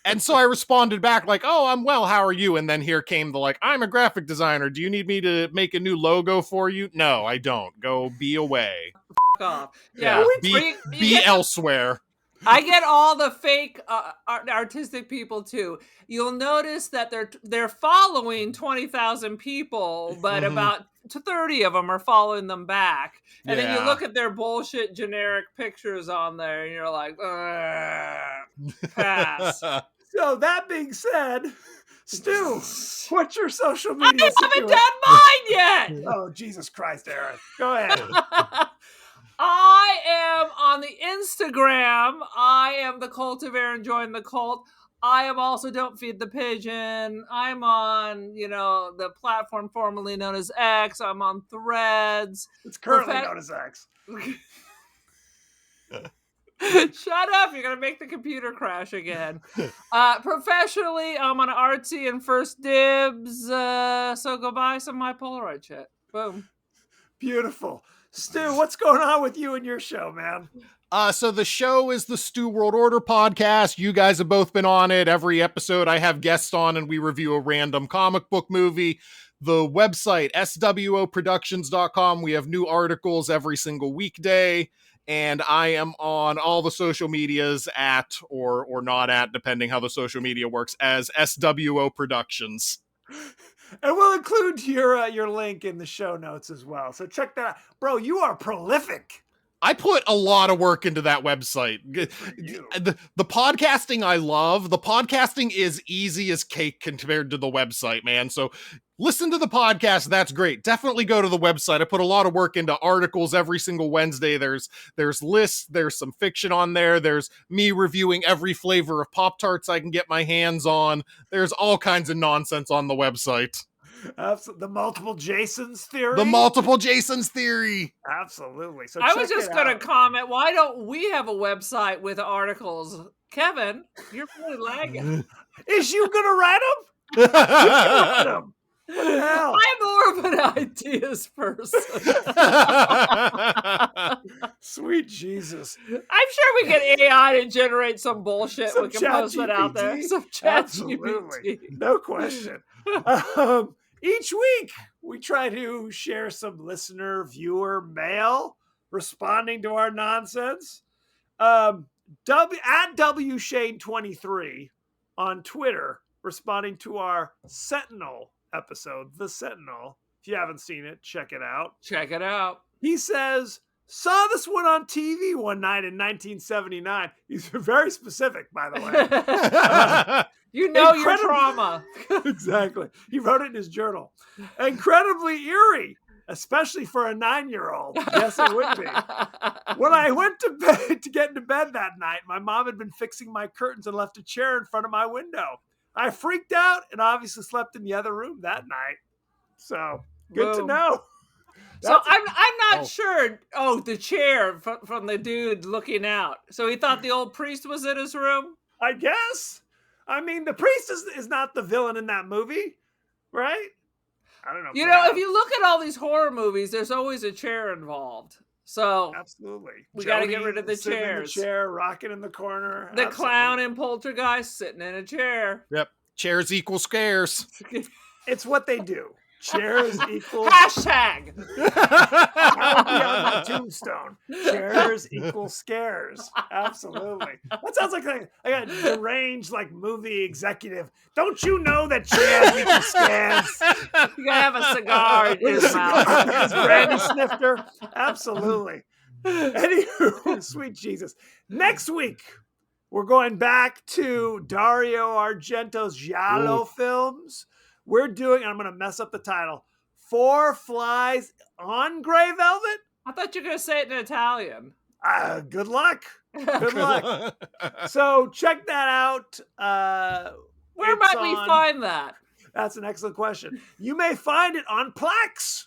Speaker 6: And so I responded back like, "Oh, I'm well. How are you?" And then here came the like, "I'm a graphic designer. Do you need me to make a new logo for you?" No, I don't. Go be away.
Speaker 5: Off.
Speaker 6: Yeah,
Speaker 5: Yeah.
Speaker 6: be
Speaker 5: Or you
Speaker 6: be
Speaker 5: get
Speaker 6: elsewhere.
Speaker 5: I get all the fake artistic people too. You'll notice that they're following 20,000 people, but
Speaker 6: Mhm.
Speaker 5: about 30 of them are following them back. And then you
Speaker 6: Yeah.
Speaker 5: look at their bullshit generic pictures on there, and you're like, "Ugh, pass."
Speaker 4: So that being said, Stu, what's your social
Speaker 5: I
Speaker 4: media
Speaker 5: haven't
Speaker 4: situation?
Speaker 5: done mine yet.
Speaker 4: Oh, Jesus Christ, Aaron. Go ahead.
Speaker 5: I am on the Instagram. I am the Cult of Aaron. Join the cult. I am also Don't Feed the Pigeon. I'm on, the platform formerly known as X. I'm on Threads.
Speaker 4: It's currently known as X.
Speaker 5: Shut up. You're going to make the computer crash again. Professionally, I'm on Artsy and First Dibs. So go buy some of my Polaroid shit. Boom.
Speaker 4: Beautiful. Stu, what's going on with you and your show, man?
Speaker 6: So the show is the Stu World Order podcast. You guys have both been on it. Every episode I have guests on and we review a random comic book movie. The website, swoproductions.com. We have new articles every single weekday. And I am on all the social medias at or not at, depending how the social media works, as SWO Productions.
Speaker 4: And we'll include your link in the show notes as well. So check that out. Bro, you are prolific.
Speaker 6: I put a lot of work into that website. The podcasting I love. The podcasting is easy as cake compared to the website, man. So listen to the podcast. That's great. Definitely go to the website. I put a lot of work into articles every single Wednesday. There's lists. There's some fiction on there. There's me reviewing every flavor of Pop-Tarts I can get my hands on. There's all kinds of nonsense on the website.
Speaker 4: Absolutely. The multiple Jasons theory.
Speaker 6: The multiple Jasons theory.
Speaker 4: Absolutely. So
Speaker 5: I was
Speaker 4: check
Speaker 5: just
Speaker 4: it
Speaker 5: going to
Speaker 4: out.
Speaker 5: comment, why don't we have a website with articles? Kevin, you're really lagging.
Speaker 4: Is you going to write them? Write them. What the hell?
Speaker 5: I'm more of an ideas person.
Speaker 4: Sweet Jesus.
Speaker 5: I'm sure we get AI to generate some bullshit.
Speaker 4: Some
Speaker 5: We can post it out there.
Speaker 4: ChatGPT?
Speaker 5: Some chat
Speaker 4: Absolutely.
Speaker 5: GPT.
Speaker 4: No question. Each week, we try to share some listener, viewer mail responding to our nonsense. At WShane23 on Twitter, responding to our Sentinel episode, The Sentinel. If you haven't seen it, check it out.
Speaker 5: Check it out.
Speaker 4: He says, saw this one on TV one night in 1979. He's very specific, by the way.
Speaker 5: You know your trauma.
Speaker 4: Exactly. He wrote it in his journal. Incredibly eerie, especially for a 9-year-old. Yes, it would be. When I went to bed to get into bed that night, my mom had been fixing my curtains and left a chair in front of my window. I freaked out and obviously slept in the other room that night. So good to know.
Speaker 5: So I'm not sure. Oh, the chair from the dude looking out. So he thought the old priest was in his room?
Speaker 4: I guess. I mean, the priest is not the villain in that movie, right? I don't know.
Speaker 5: You know, if you look at all these horror movies, there's always a chair involved. So
Speaker 4: absolutely,
Speaker 5: we got to get rid of the chairs.
Speaker 4: In the chair, rocking in the corner.
Speaker 5: The clown in Poltergeist sitting in a chair.
Speaker 6: Yep, chairs equal scares.
Speaker 4: It's what they do. Chairs equal
Speaker 5: hashtag.
Speaker 4: That would be on my tombstone. Chairs equal scares. Absolutely. That sounds like a deranged movie executive. Don't you know that chairs equal scares?
Speaker 5: You gotta have a cigar in his mouth.
Speaker 4: His brandy snifter. Absolutely. Anywho, sweet Jesus. Next week, we're going back to Dario Argento's Giallo films. We're doing, and I'm going to mess up the title, 4 Flies on Grey Velvet?
Speaker 5: I thought you were going to say it in Italian.
Speaker 4: Good luck. Good luck.
Speaker 6: luck.
Speaker 4: So check that out.
Speaker 5: Where
Speaker 4: It's
Speaker 5: might we
Speaker 4: on-
Speaker 5: find that?
Speaker 4: That's an excellent question. You may find it on Plex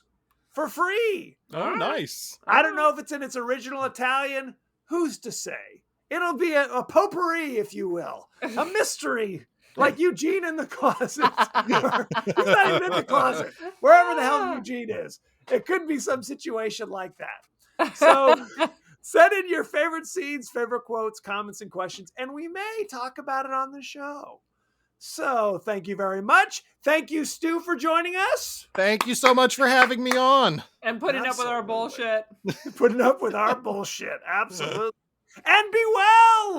Speaker 4: for free.
Speaker 6: Oh, nice.
Speaker 4: I don't know if it's in its original Italian. Who's to say? It'll be a potpourri, if you will, a mystery, like Eugene in the closet. He's not even in the closet. Wherever the hell Eugene is, it could be some situation like that. So send in your favorite scenes, favorite quotes, comments, and questions, and we may talk about it on the show. So thank you very much. Thank you, Stu, for joining us.
Speaker 6: Thank you so much for having me on.
Speaker 5: And putting up with our
Speaker 4: Absolutely.
Speaker 5: bullshit.
Speaker 4: Putting up with our bullshit. Absolutely. And be well.